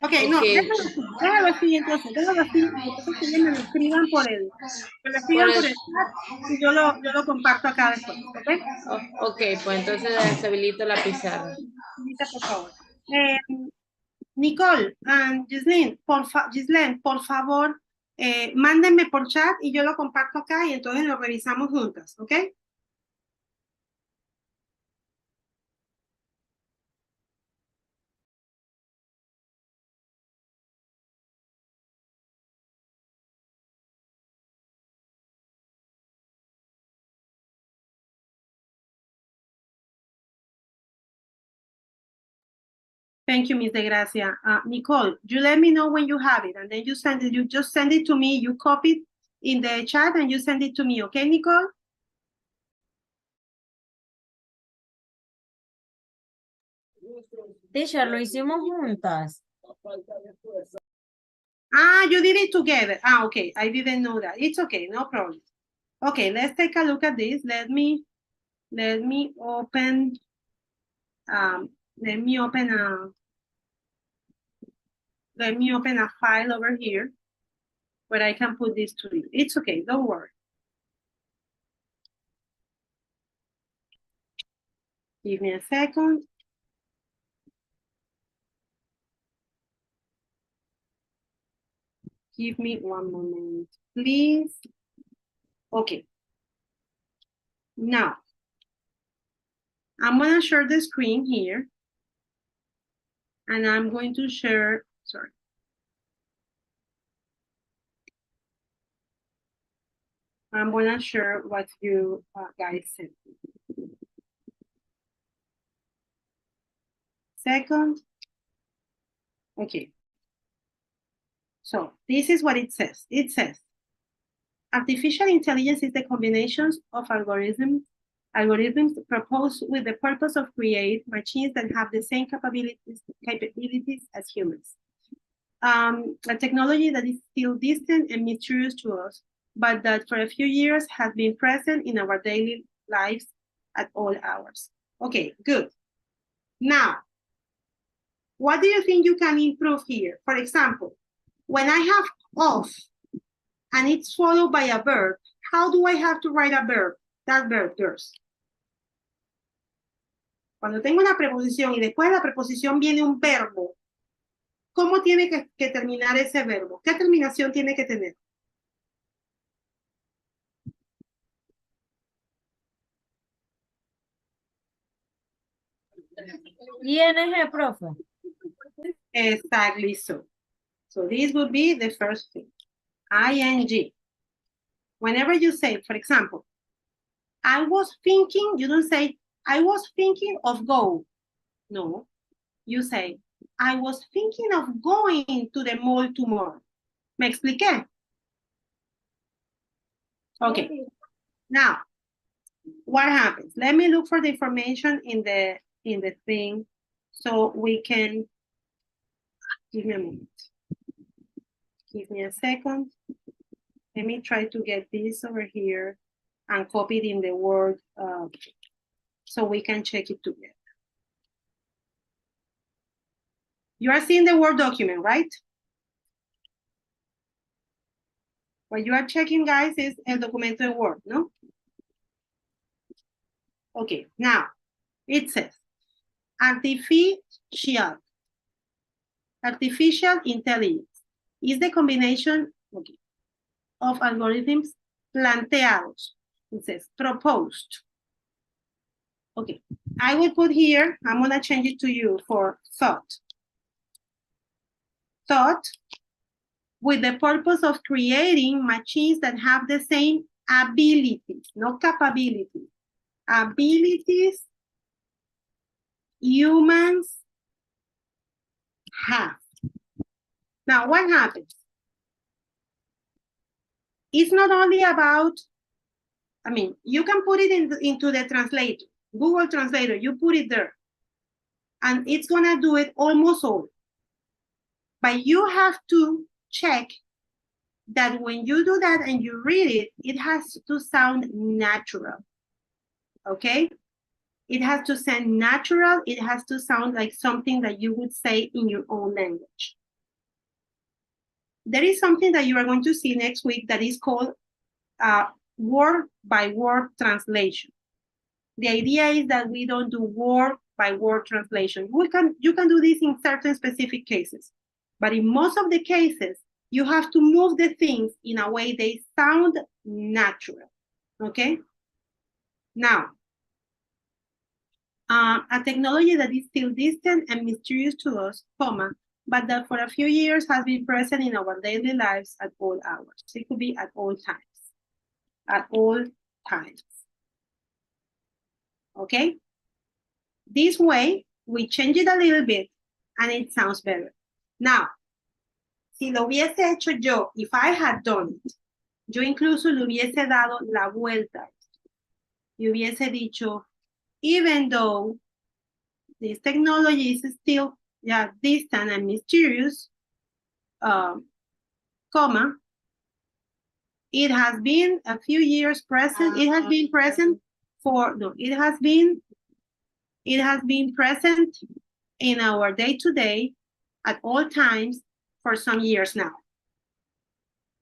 Ok, no, déjalo así entonces, déjalo así, entonces que ellos me lo escriban me lo escriban por el chat y yo lo comparto acá después, ¿ok? Ok, pues entonces deshabilito la pizarra. Por favor. Nicole, Giselle, por favor, mándenme por chat y yo lo comparto acá y entonces lo revisamos juntas, ¿ok? Thank you, Miss De Gracia. Nicole, you let me know when you have it, and then you just send it to me, you copy it in the chat, and you send it to me, okay, Nicole? Teacher, lo hicimos juntas. You did it together. Okay, I didn't know that. It's okay, no problem. Okay, let's take a look at this. Let me open, let me open a file over here where I can put this to you. It's okay, don't worry. Give me a second. Give me one moment, please. Okay. Now, I'm gonna share the screen here. And I'm going to share, sorry. I'm gonna share what you guys said. Second. Okay. So this is what it says. It says, artificial intelligence is the combinations of algorithms proposed with the purpose of create machines that have the same capabilities as humans. A technology that is still distant and mysterious to us, but that for a few years has been present in our daily lives at all hours. Okay, good. Now, what do you think you can improve here? For example, when I have off and it's followed by a verb, how do I have to write a verb? That verb, girls. Cuando tengo una preposición y después de la preposición viene un verbo, ¿cómo tiene que terminar ese verbo? ¿Qué terminación tiene que tener? ING, profe. Exactly so. So this would be the first thing. ING. Whenever you say, for example, I was thinking, you don't say, I was thinking of go. No, you say, I was thinking of going to the mall tomorrow. ¿Me expliqué? Okay. Now, what happens? Let me look for the information in the thing so we can, give me a moment. Give me a second. Let me try to get this over here and copy it in the Word so we can check it together. You are seeing the Word document, right? What you are checking, guys, is el documento en Word, no? Okay, now, it says, artificial intelligence is the combination of algorithms planteados. It says proposed. Okay, I will put here, I'm gonna change it to you for thought. Thought with the purpose of creating machines that have the same abilities, not capabilities, abilities humans have. Now, what happens? It's not only about, I mean, you can put it into the translator, Google Translator, you put it there, and it's gonna do it almost all. But you have to check that when you do that and you read it, it has to sound natural, okay? It has to sound natural. It has to sound like something that you would say in your own language. There is something that you are going to see next week that is called word-by-word translation. The idea is that we don't do word-by-word translation. You can do this in certain specific cases, but in most of the cases, you have to move the things in a way they sound natural, okay? Now, a technology that is still distant and mysterious to us, but that for a few years has been present in our daily lives at all hours. It could be at all times. At all times. Okay? This way, we change it a little bit and it sounds better. Now, si lo hubiese hecho yo, if I had done it, yo incluso le hubiese dado la vuelta. Y hubiese dicho, even though this technology is still distant and mysterious, it has been a few years present. It has been present for, no, it has been present in our day-to-day at all times for some years now.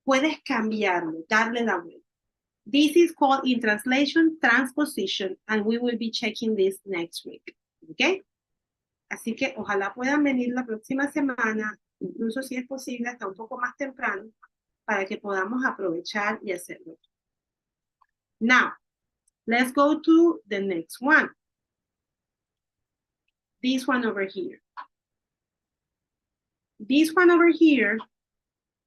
Puedes cambiarlo, darle la vuelta. This is called in translation, transposition, and we will be checking this next week, okay? Así que ojalá puedan venir la próxima semana, incluso si es posible hasta un poco más temprano, para que podamos aprovechar y hacerlo. Now, let's go to the next one. This one over here. This one over here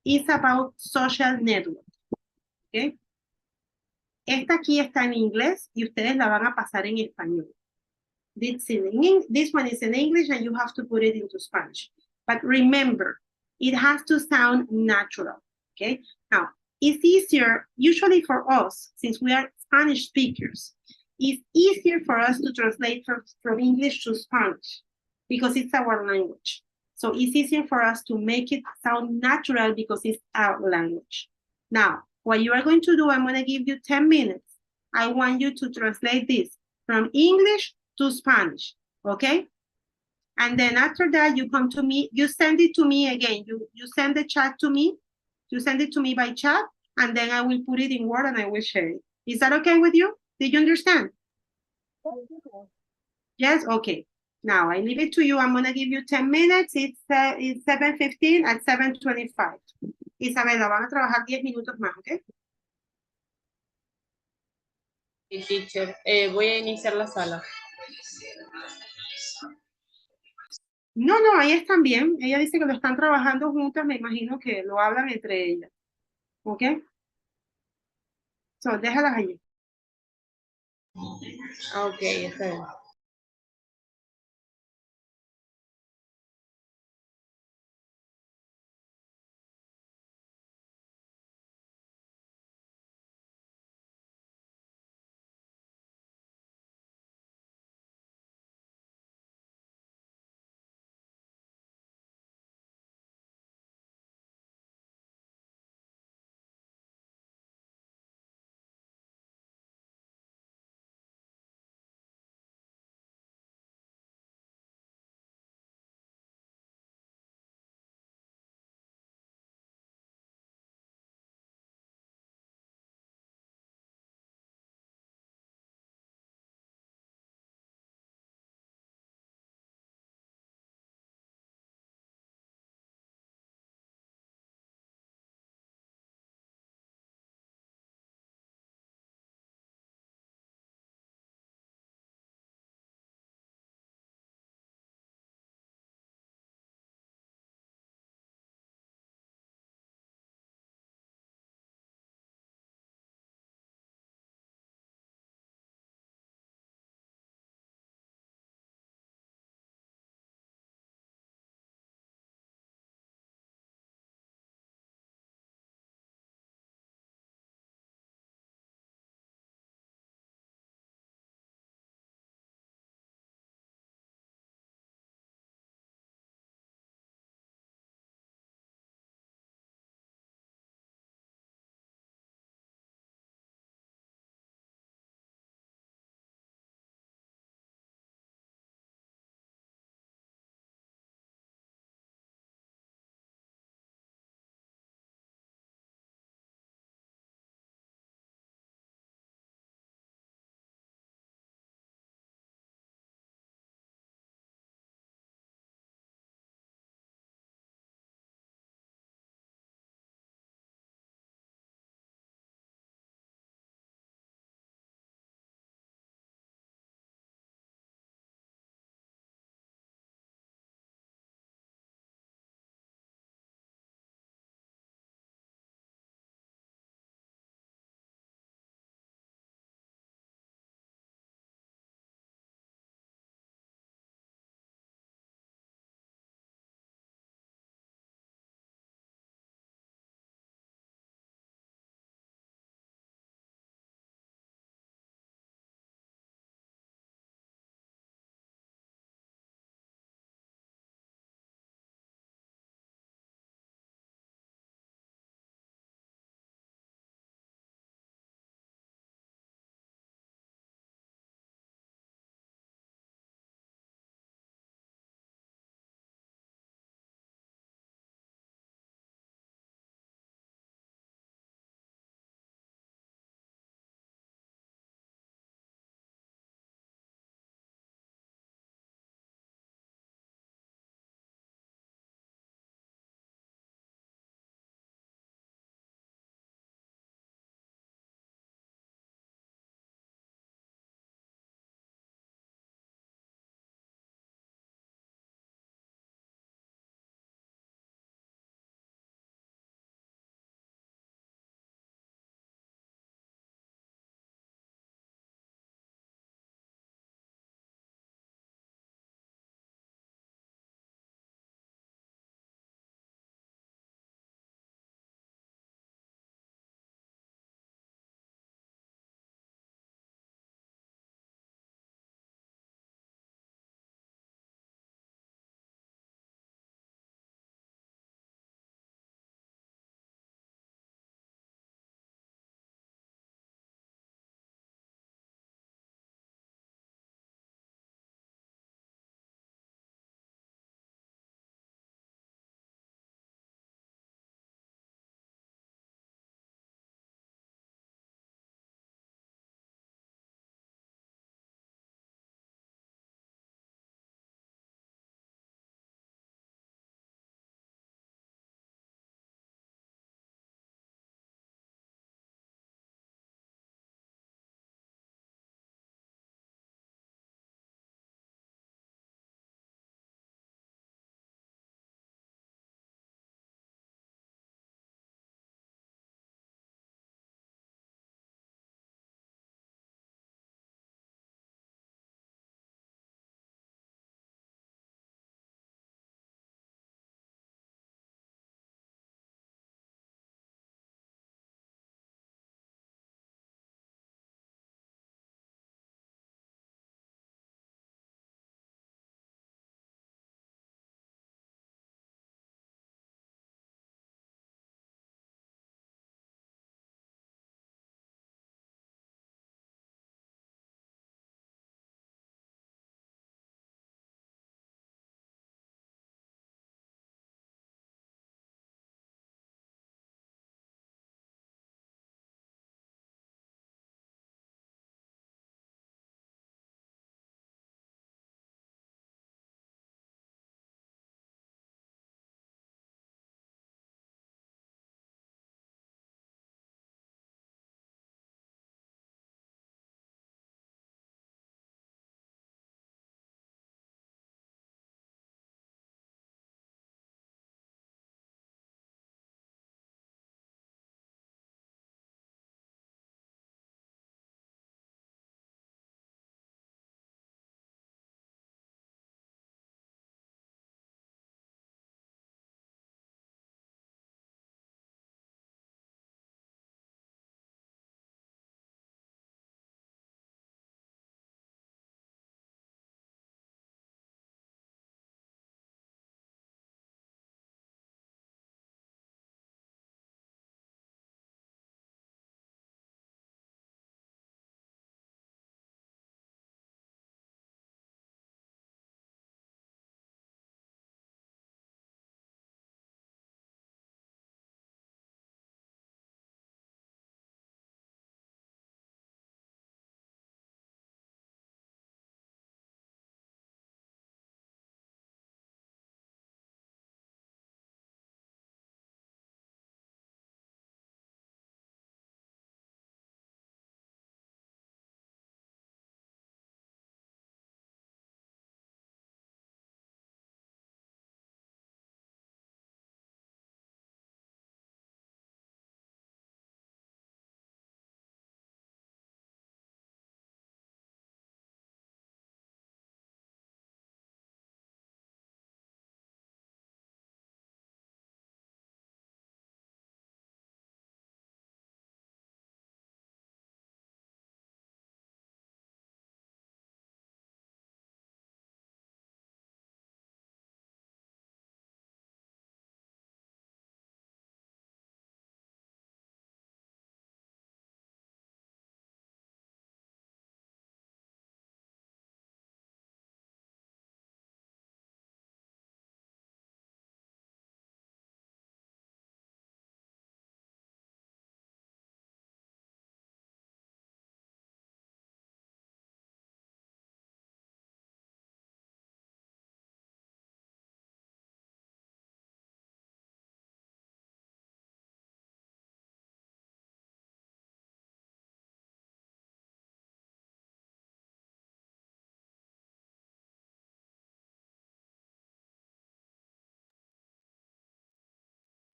is about social network, okay? Esta aquí está en inglés y ustedes la van a pasar en español. This one is in English and you have to put it into Spanish. But remember, it has to sound natural, okay? Now, it's easier, usually for us, since we are Spanish speakers, it's easier for us to translate from English to Spanish because it's our language. So it's easier for us to make it sound natural because it's our language. Now, what you are going to do, I'm going to give you 10 minutes. I want you to translate this from English to Spanish, okay? And then after that, you come to me, you send it to me again. You send the chat to me, you send it to me by chat, and then I will put it in Word and I will share it. Is that okay with you? Did you understand? Yes, okay. Now I leave it to you. I'm gonna give you 10 minutes. It's 7:15 at 7:25. Isabela, van a trabajar 10 minutos más, ¿ok? Sí, teacher. Voy a iniciar la sala. No, ahí están bien. Ella dice que lo están trabajando juntas. Me imagino que lo hablan entre ellas. ¿Ok? So, déjalas allí. Ok, está bien.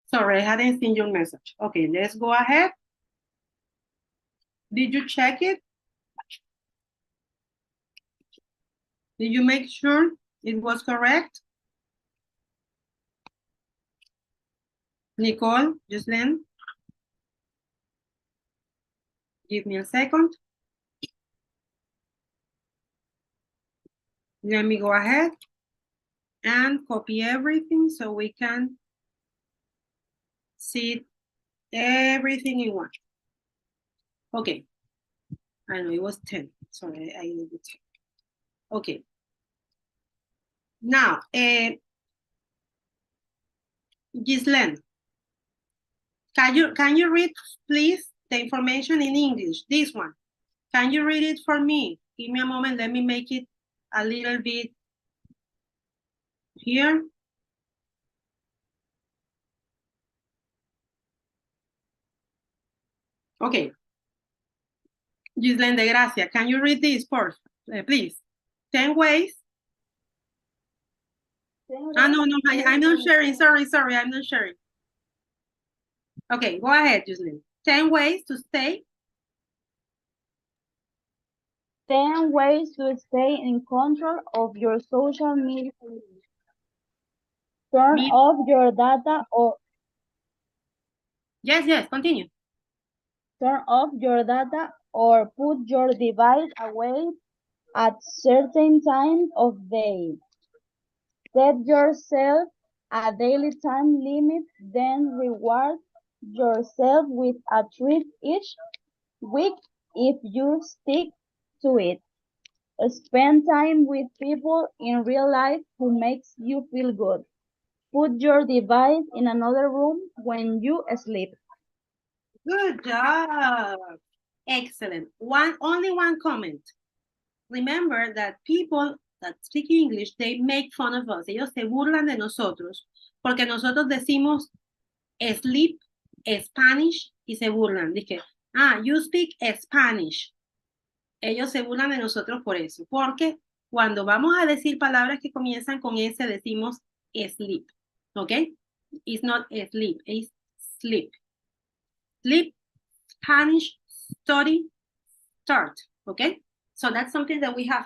Sorry, I hadn't seen your message. Okay, let's go ahead. Did you check it? Did you make sure it was correct? Nicole, Jocelyn? Give me a second. Let me go ahead and copy everything so we can see everything in one. Okay. I know it was 10. Sorry, I did it. Okay. Now, Gislen, can you read, please, the information in English? This one. Can you read it for me? Give me a moment. Let me make it a little bit here. Okay. Gislen de Gracia, can you read this first, please? 10 ways. No, I'm not sharing. Sorry, I'm not sharing. Okay, go ahead, Gislen. 10 ways to stay. 10 ways to stay in control of your social media. Turn off your data or Yes, continue. turn off your data or put your device away at certain times of day. Set yourself a daily time limit, then reward yourself with a treat each week if you stick to it. Spend time with people in real life who makes you feel good. Put your device in another room when you sleep. Good job. Excellent. Only one comment. Remember that people that speak English, they make fun of us. Ellos se burlan de nosotros porque nosotros decimos sleep, Spanish y se burlan. Dije, you speak Spanish. Ellos se burlan de nosotros por eso. Porque cuando vamos a decir palabras que comienzan con S, decimos sleep. ¿Ok? It's not sleep, it's sleep. Sleep, Spanish, study, start. Okay? So that's something that we have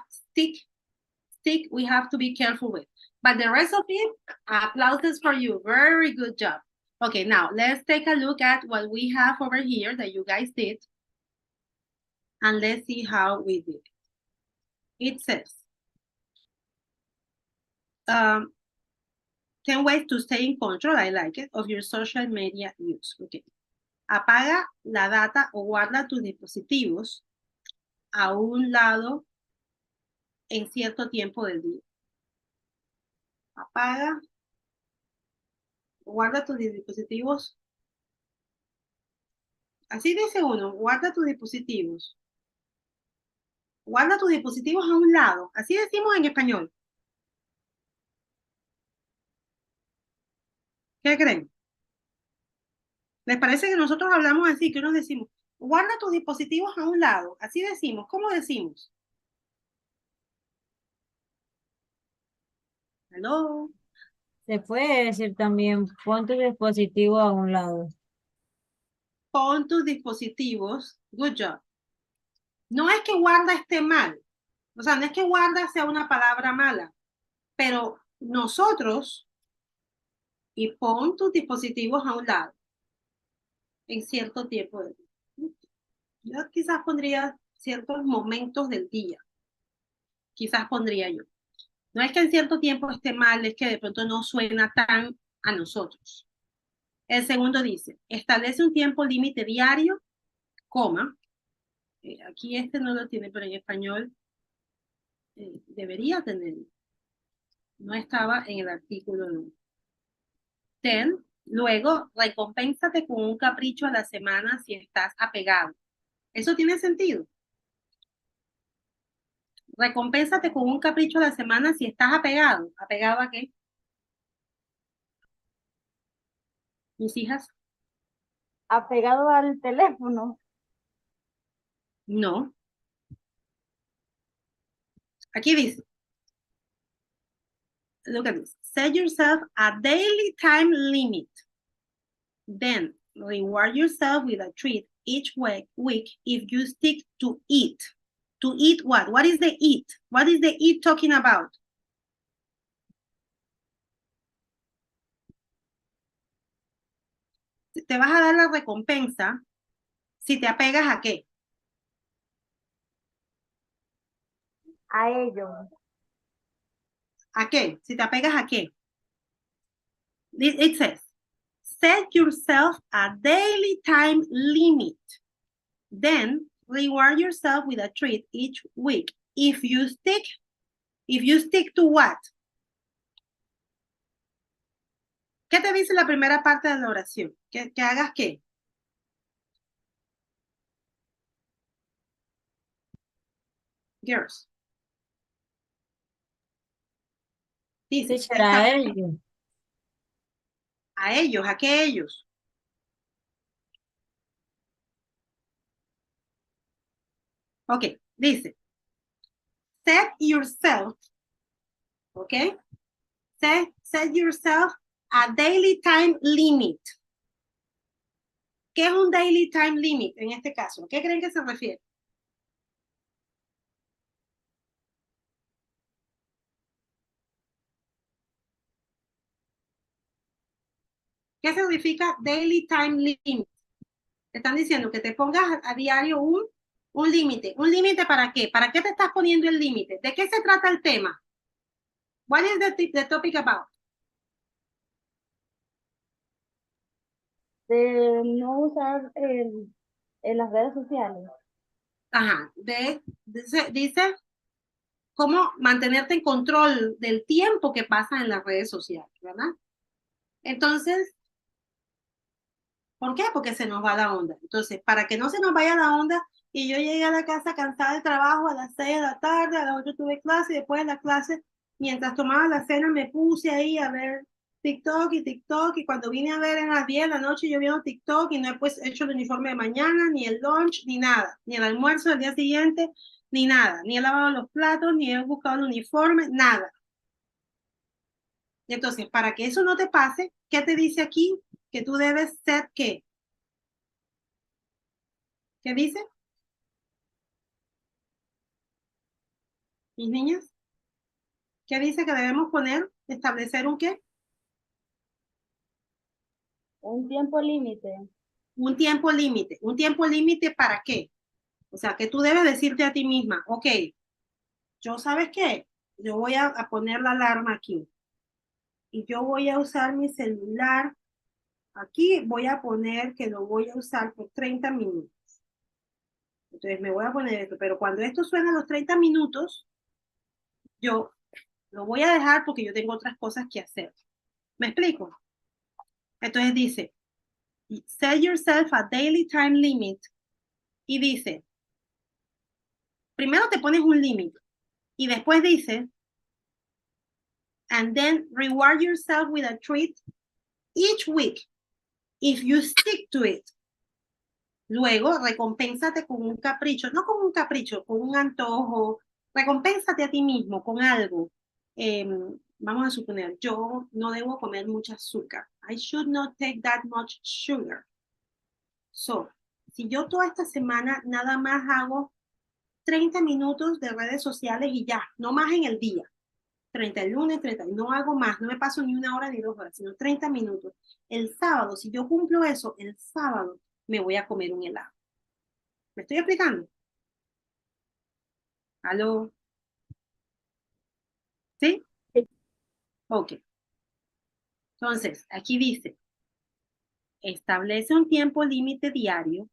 we have to be careful with. But the rest of it, applauses for you. Very good job. Okay, now let's take a look at what we have over here that you guys did. And let's see how we did. It says, 10 ways to stay in control, I like it, of your social media use. Okay. Apaga la data o guarda tus dispositivos a un lado en cierto tiempo del día. Apaga, guarda tus dispositivos. Así dice uno, guarda tus dispositivos. Guarda tus dispositivos a un lado. Así decimos en español. ¿Qué creen? ¿Les parece que nosotros hablamos así? Que nos decimos, guarda tus dispositivos a un lado. Así decimos. ¿Cómo decimos? ¿Aló? Se puede decir también, pon tu dispositivo a un lado. Pon tus dispositivos. Good job. No es que guarda esté mal. O sea, no es que guarda sea una palabra mala. Pero nosotros, y pon tus dispositivos a un lado en cierto tiempo del día. Yo quizás pondría ciertos momentos del día. Quizás pondría yo. No es que en cierto tiempo esté mal, es que de pronto no suena tan a nosotros. El segundo dice, establece un tiempo límite diario, coma. Aquí este no lo tiene, pero en español debería tenerlo. No estaba en el artículo 10. Luego, recompénsate con un capricho a la semana si estás apegado. ¿Eso tiene sentido? Recompénsate con un capricho a la semana si estás apegado. ¿Apegado a qué? Mis hijas. Apegado al teléfono. No. Aquí dice. Look at this. Set yourself a daily time limit. Then reward yourself with a treat each week if you stick to it. To eat what? What is the eat? What is the eat talking about? Te vas a dar la recompensa si te apegas a qué. A ellos. ¿A qué? Si te apegas a qué. It says, set yourself a daily time limit. Then reward yourself with a treat each week. If you stick to what? ¿Qué te dice la primera parte de la oración? ¿Que hagas qué? Girls. Dice, Teacher, a ellos. a ellos, ¿a qué ellos? Ok, dice, set yourself, ok, set yourself a daily time limit. ¿Qué es un daily time limit en este caso? ¿A qué creen que se refiere? ¿Qué significa daily time limit? Te están diciendo que te pongas a diario un límite. ¿Un límite para qué? ¿Para qué te estás poniendo el límite? ¿De qué se trata el tema? What is the topic about? De no usar en las redes sociales. Ajá, dice cómo mantenerte en control del tiempo que pasa en las redes sociales, ¿verdad? Entonces, ¿por qué? Porque se nos va la onda. Entonces, para que no se nos vaya la onda y yo llegué a la casa cansada del trabajo a las 6 de la tarde, a las 8 tuve clase y después de la clase, mientras tomaba la cena, me puse ahí a ver TikTok y cuando vine a ver en las 10 de la noche yo viendo TikTok y no he pues hecho el uniforme de mañana, ni el lunch, ni nada, ni el almuerzo del día siguiente, ni nada, ni he lavado los platos, ni he buscado el uniforme, nada. Entonces, para que eso no te pase, ¿qué te dice aquí? Que tú debes ser ¿qué? ¿Qué dice? Mis niñas, ¿qué dice que debemos poner? Establecer un qué? Un tiempo límite. Un tiempo límite. ¿Un tiempo límite para qué? O sea, que tú debes decirte a ti misma, ok, yo sabes qué, yo voy a poner la alarma aquí y yo voy a usar mi celular. Aquí voy a poner que lo voy a usar por 30 minutos. Entonces me voy a poner esto, pero cuando esto suena a los 30 minutos, yo lo voy a dejar porque yo tengo otras cosas que hacer. ¿Me explico? Entonces dice, set yourself a daily time limit. Y dice, primero te pones un límite y después dice, and then reward yourself with a treat each week if you stick to it. Luego, recompénsate con un capricho, no con un capricho, con un antojo, recompénsate a ti mismo con algo. Vamos a suponer, yo no debo comer mucha azúcar. I should not take that much sugar. So, si yo toda esta semana nada más hago 30 minutos de redes sociales y ya, no más en el día. 30 el lunes, 30, no hago más, no me paso ni 1 hora ni 2 horas, sino 30 minutos. El sábado, si yo cumplo eso, el sábado me voy a comer un helado. ¿Me estoy explicando? ¿Aló? ¿Sí? Sí. Ok. Entonces, aquí dice, establece un tiempo límite diario,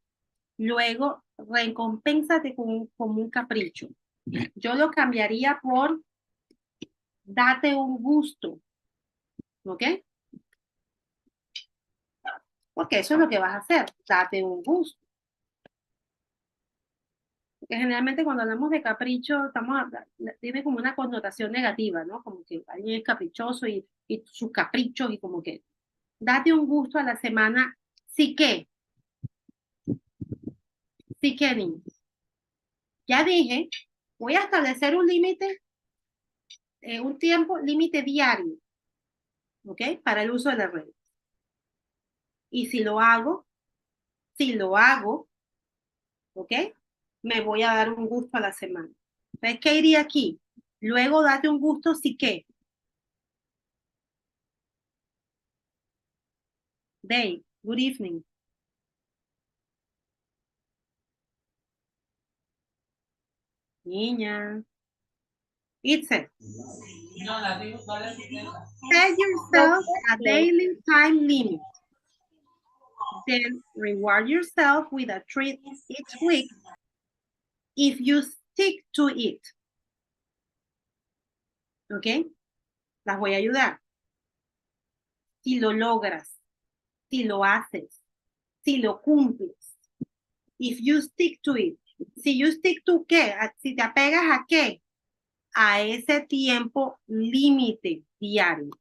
luego recompénsate con un capricho. Yo lo cambiaría por date un gusto. ¿Ok? Porque eso es lo que vas a hacer, date un gusto. Porque generalmente cuando hablamos de capricho, tiene como una connotación negativa, ¿no? Como que alguien es caprichoso y sus caprichos y como que date un gusto a la semana. Sí que, niños. Ya dije, voy a establecer un límite, un tiempo límite diario, ¿ok? Para el uso de la red. Y si lo hago, ¿ok? Me voy a dar un gusto a la semana. Entonces, ¿qué iría aquí? Luego date un gusto, sí que. Day, good evening. Niña. It's it. Set yourself a daily time limit. Then reward yourself with a treat each week if you stick to it. ¿Ok? Las voy a ayudar. Si lo logras, si lo haces, si lo cumples. If you stick to it. Si you stick to qué? Si te apegas a qué? A ese tiempo límite diario.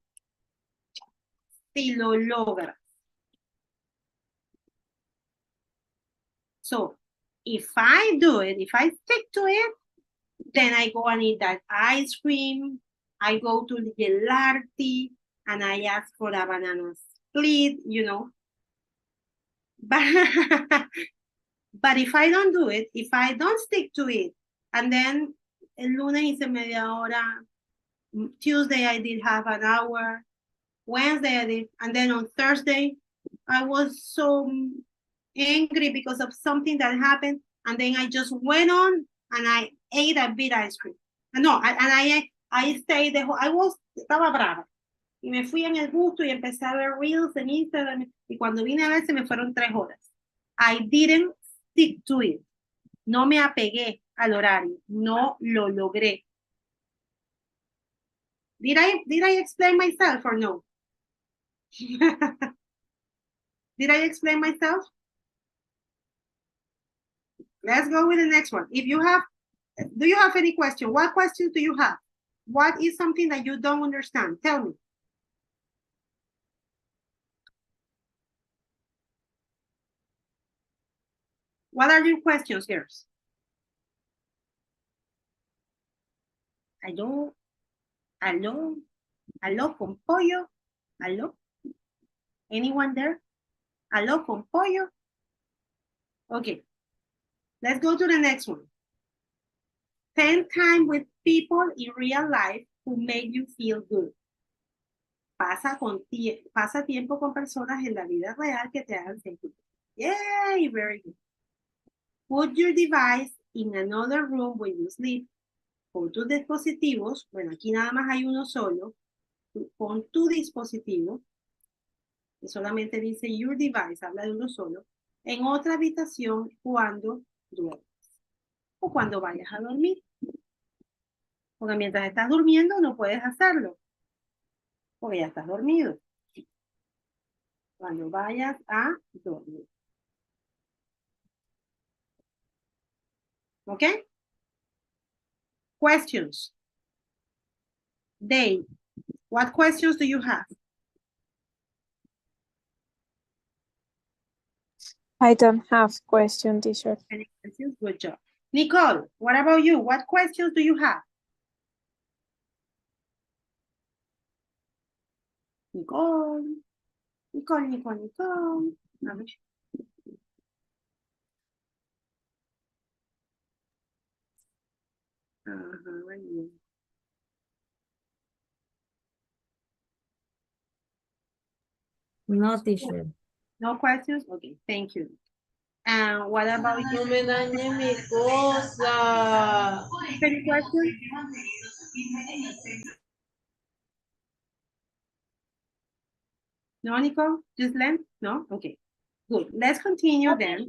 Si lo logras. So, if I do it, if I stick to it, then I go and eat that ice cream. I go to the Gelati and I ask for a banana split, you know. But if I don't do it, if I don't stick to it, and then el lunes hice media hora, Tuesday I did half an hour, Wednesday I did, and then on Thursday I was so angry because of something that happened, and then I just went on and I ate a bit ice cream. No, I stayed the whole, estaba brava. Y me fui en el gusto y empecé a ver reels en Instagram, y cuando vine a ver se me fueron 3 horas. I didn't stick to it. No me apegué al horario. No lo logré. Did I explain myself or no? Did I explain myself? Let's go with the next one. If you have, do you have any question? What questions do you have? What is something that you don't understand? Tell me. What are your questions, girls? Aló, con pollo, aló. Anyone there? Aló, con pollo. Okay, let's go to the next one. Spend time with people in real life who make you feel good. Pasa tiempo con personas en la vida real que te hagan sentir. Yay, very good. Put your device in another room when you sleep. Pon tus dispositivos, bueno, aquí nada más hay uno solo. Pon tu dispositivo, que solamente dice your device, habla de uno solo, en otra habitación cuando duermes o cuando vayas a dormir. Porque mientras estás durmiendo no puedes hacerlo, porque ya estás dormido. Cuando vayas a dormir. ¿Ok? Questions. Dave, what questions do you have? I don't have question, teacher. Any questions? Good job. Nicole, what about you? What questions do you have? Nicole. A ver. Ajá, bien. No, teacher. No questions? Okay, thank you. And what about No you? me dañe mi cosa. Any questions? No, Nicole? Just Len? No? Okay. Good. Let's continue then.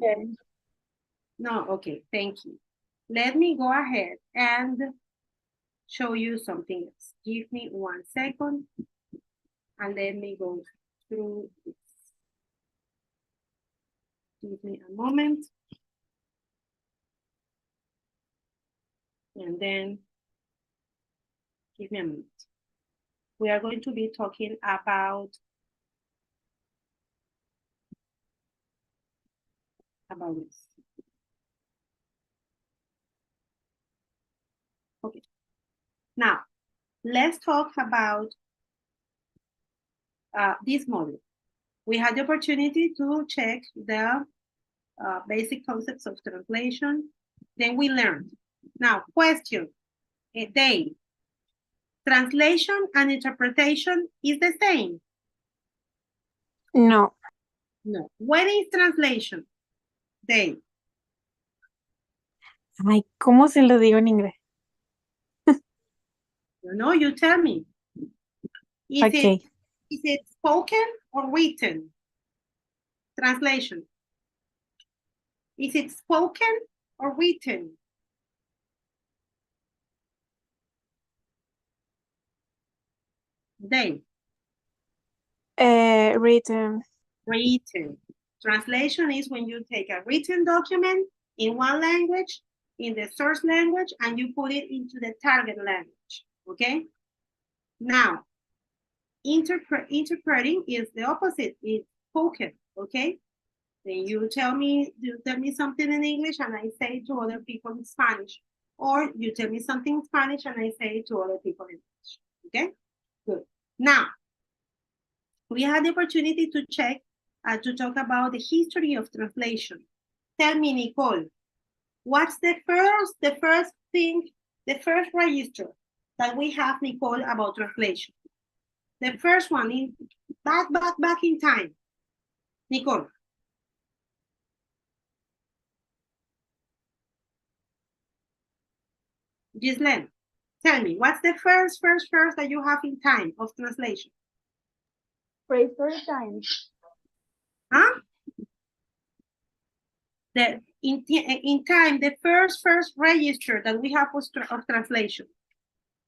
No, okay, thank you. Let me go ahead and show you something else. Give me 1 second and let me go through this. Give me a moment. And then give me a minute. We are going to be talking about this. Okay. Now, let's talk about this model. We had the opportunity to check the basic concepts of translation. Then we learned. Now, question. They. Translation and interpretation is the same? No. No. What is translation? They. Ay, ¿cómo se lo digo en inglés? No, you tell me. Okay. Is it spoken or written? Translation. Is it spoken or written? They. Written. Written. Translation is when you take a written document in one language, in the source language, and you put it into the target language, okay? Now, interpreting is the opposite, it's spoken, okay? Then you tell me something in English and I say to other people in Spanish, or you tell me something in Spanish and I say to other people in English, okay? Good. Now, we had the opportunity to check, to talk about the history of translation. Tell me, Nicole, what's the first register that we have, Nicole, about translation? The first one, in back in time. Nicole. Giselle, tell me, what's the first that you have in time of translation? Prehistoric times. Huh? In time, the first register that we have of translation.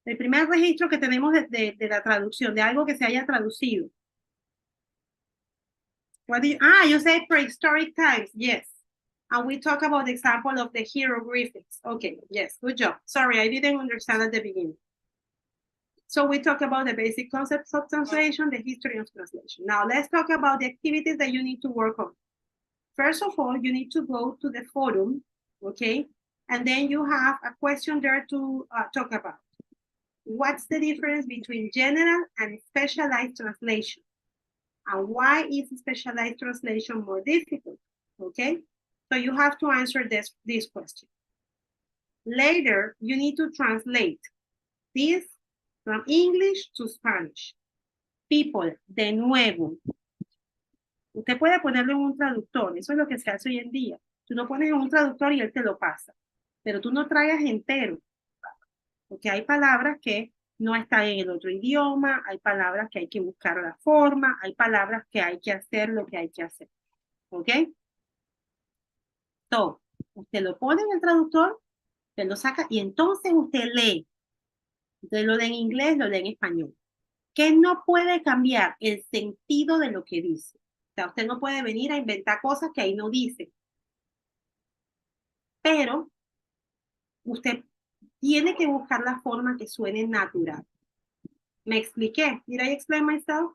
El primer registro que tenemos de la traducción, de algo que se haya traducido. What do you say prehistoric times, yes. And we talk about the example of the hieroglyphics. Okay, yes, good job. Sorry, I didn't understand at the beginning. So we talk about the basic concepts of translation, the history of translation. Now let's talk about the activities that you need to work on. First of all, you need to go to the forum, okay? And then you have a question there to talk about. What's the difference between general and specialized translation? And why is specialized translation more difficult, okay? So you have to answer this question. Later, you need to translate this from English to Spanish. People, de nuevo. Usted puede ponerlo en un traductor, eso es lo que se hace hoy en día. Tú lo pones en un traductor y él te lo pasa, pero tú no traigas entero, porque hay palabras que no están en el otro idioma, hay palabras que hay que buscar la forma, hay palabras que hay que hacer lo que hay que hacer, ¿ok? Entonces, usted lo pone en el traductor, usted lo saca y entonces usted lee. Usted lo lee en inglés, lo lee en español. ¿Qué no puede cambiar? El sentido de lo que dice. O sea, usted no puede venir a inventar cosas que ahí no dice. Pero usted tiene que buscar la forma que suene natural. ¿Me expliqué? Did I explain myself?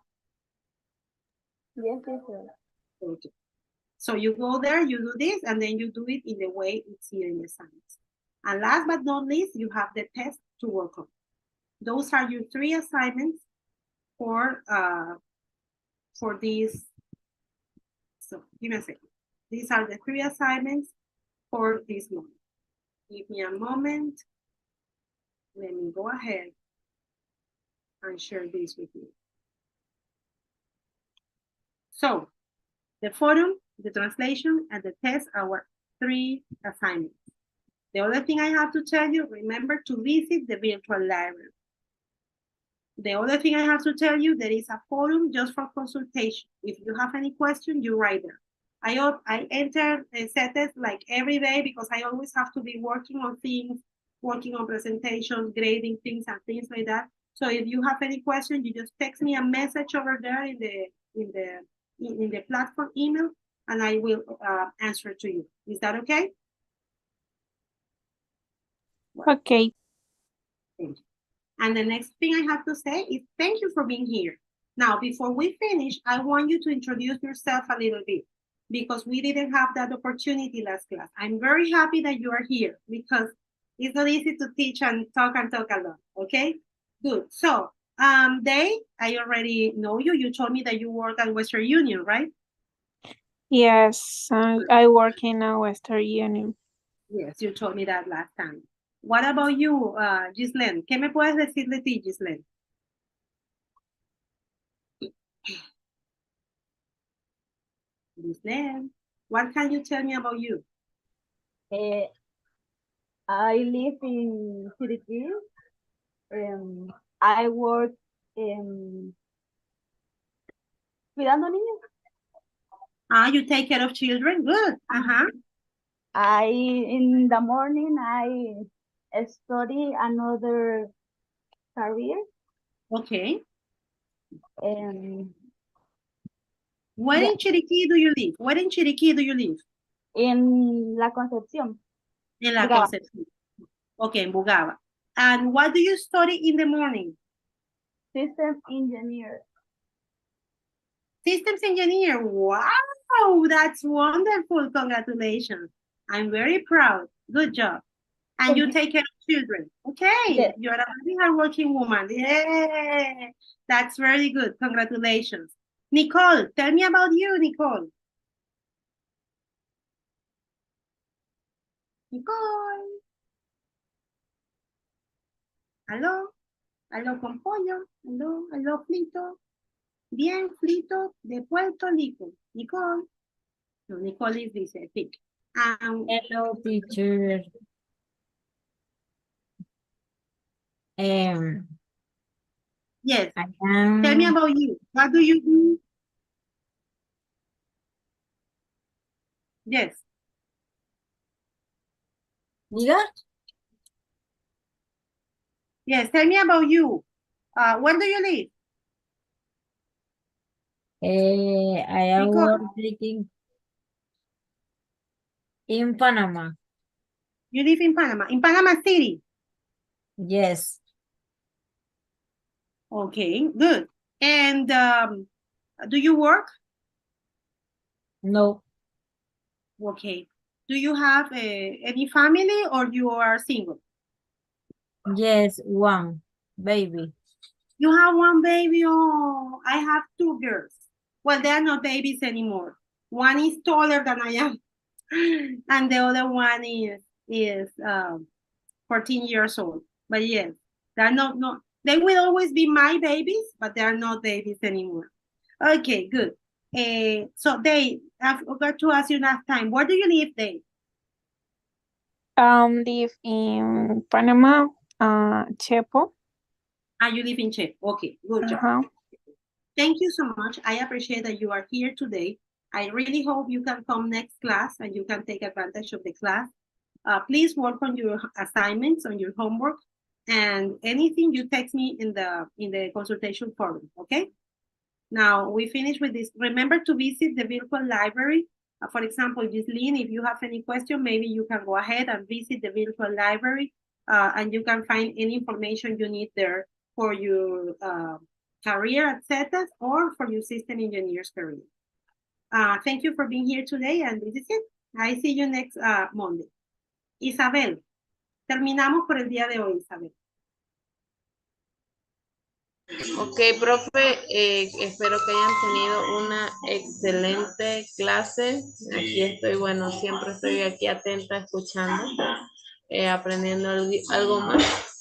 Yes, teacher. Okay. So you go there, you do this, and then you do it in the way it's here in the science. And last but not least, you have the test to work on. Those are your 3 assignments for this. So give me a second. These are the 3 assignments for this month. Give me a moment. Let me go ahead and share this with you. So the forum, the translation, and the test are our 3 assignments. The other thing I have to tell you, remember to visit the virtual library. The other thing I have to tell you, there is a forum just for consultation. If you have any question, you write there. I enter CETES like every day because I always have to be working on things, working on presentations, grading things and things like that. So if you have any question, you just text me a message over there in the platform email, and I will answer to you. Is that okay? Okay. Thank you. And the next thing I have to say is thank you for being here. Now, before we finish, I want you to introduce yourself a little bit because we didn't have that opportunity last class. I'm very happy that you are here because it's not easy to teach and talk a lot, okay? Good. So I already know you. You told me that you work at Western Union, right? Yes, I work in a Western Union. Yes, you told me that last time. What about you, Gislen? ¿Qué me puedes decir de ti, Gislen? Gislen, what can you tell me about you? I live in Chiriquí. I work cuidando niños. You take care of children? Good. Uh-huh. In the morning, I study another career. Okay. Where in Chiriquí do you live? Where in Chiriquí do you live? In La Concepción. In La Bugaba. Concepción. Okay, in Bugaba. And what do you study in the morning? System engineer. Systems engineer. Wow, that's wonderful. Congratulations. I'm very proud. Good job. And you take care of children. Okay, yes. You're a very hardworking woman. Yeah, that's very good. Congratulations. Nicole, tell me about you, Nicole. Nicole. Aló, aló con pollo, aló Flito. Bien, Flito de Puerto Rico. Nicole. No, Nicole is this, I think. Hello, teacher. Yes. I am... Tell me about you. What do you do? Yes. ¿Diga? Yes, tell me about you. Where do you live? I am working in Panama. You live in Panama. In Panama City. Yes. Okay, good. And do you work? No. Okay. Do you have any family or you are single? Yes, one baby. You have one baby. Oh, I have two girls. Well, they are not babies anymore. One is taller than I am, and the other one is 14 years old. But yes, they're not. They will always be my babies, but they are not babies anymore. Okay, good. So Dave, I forgot to ask you last time. Where do you live, Dave? Live in Panama, Chepo. You live in Czech. Okay, good job. Thank you so much. I appreciate that you are here today. I really hope you can come next class and you can take advantage of the class. Please work on your assignments, on your homework, and anything you text me in the consultation forum, okay? Now we finish with this. Remember to visit the virtual library. For example, Gisline, if you have any question, maybe you can go ahead and visit the virtual library and you can find any information you need there for your career at CETAS or for your system engineer's career. Thank you for being here today, and this is it. I see you next Monday. Isabel, terminamos por el día de hoy, Isabel. Ok, profe, espero que hayan tenido una excelente clase. Aquí estoy, bueno, siempre estoy aquí atenta, escuchando, aprendiendo algo más.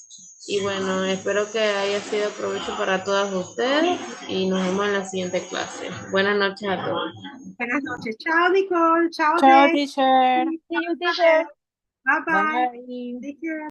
Y bueno, espero que haya sido de provecho para todas ustedes y nos vemos en la siguiente clase. Buenas noches a todos. Buenas noches. Chao, Nicole. Chao, Chao, Dave. teacher. See you, teacher. Bye-bye. Bye. Take care.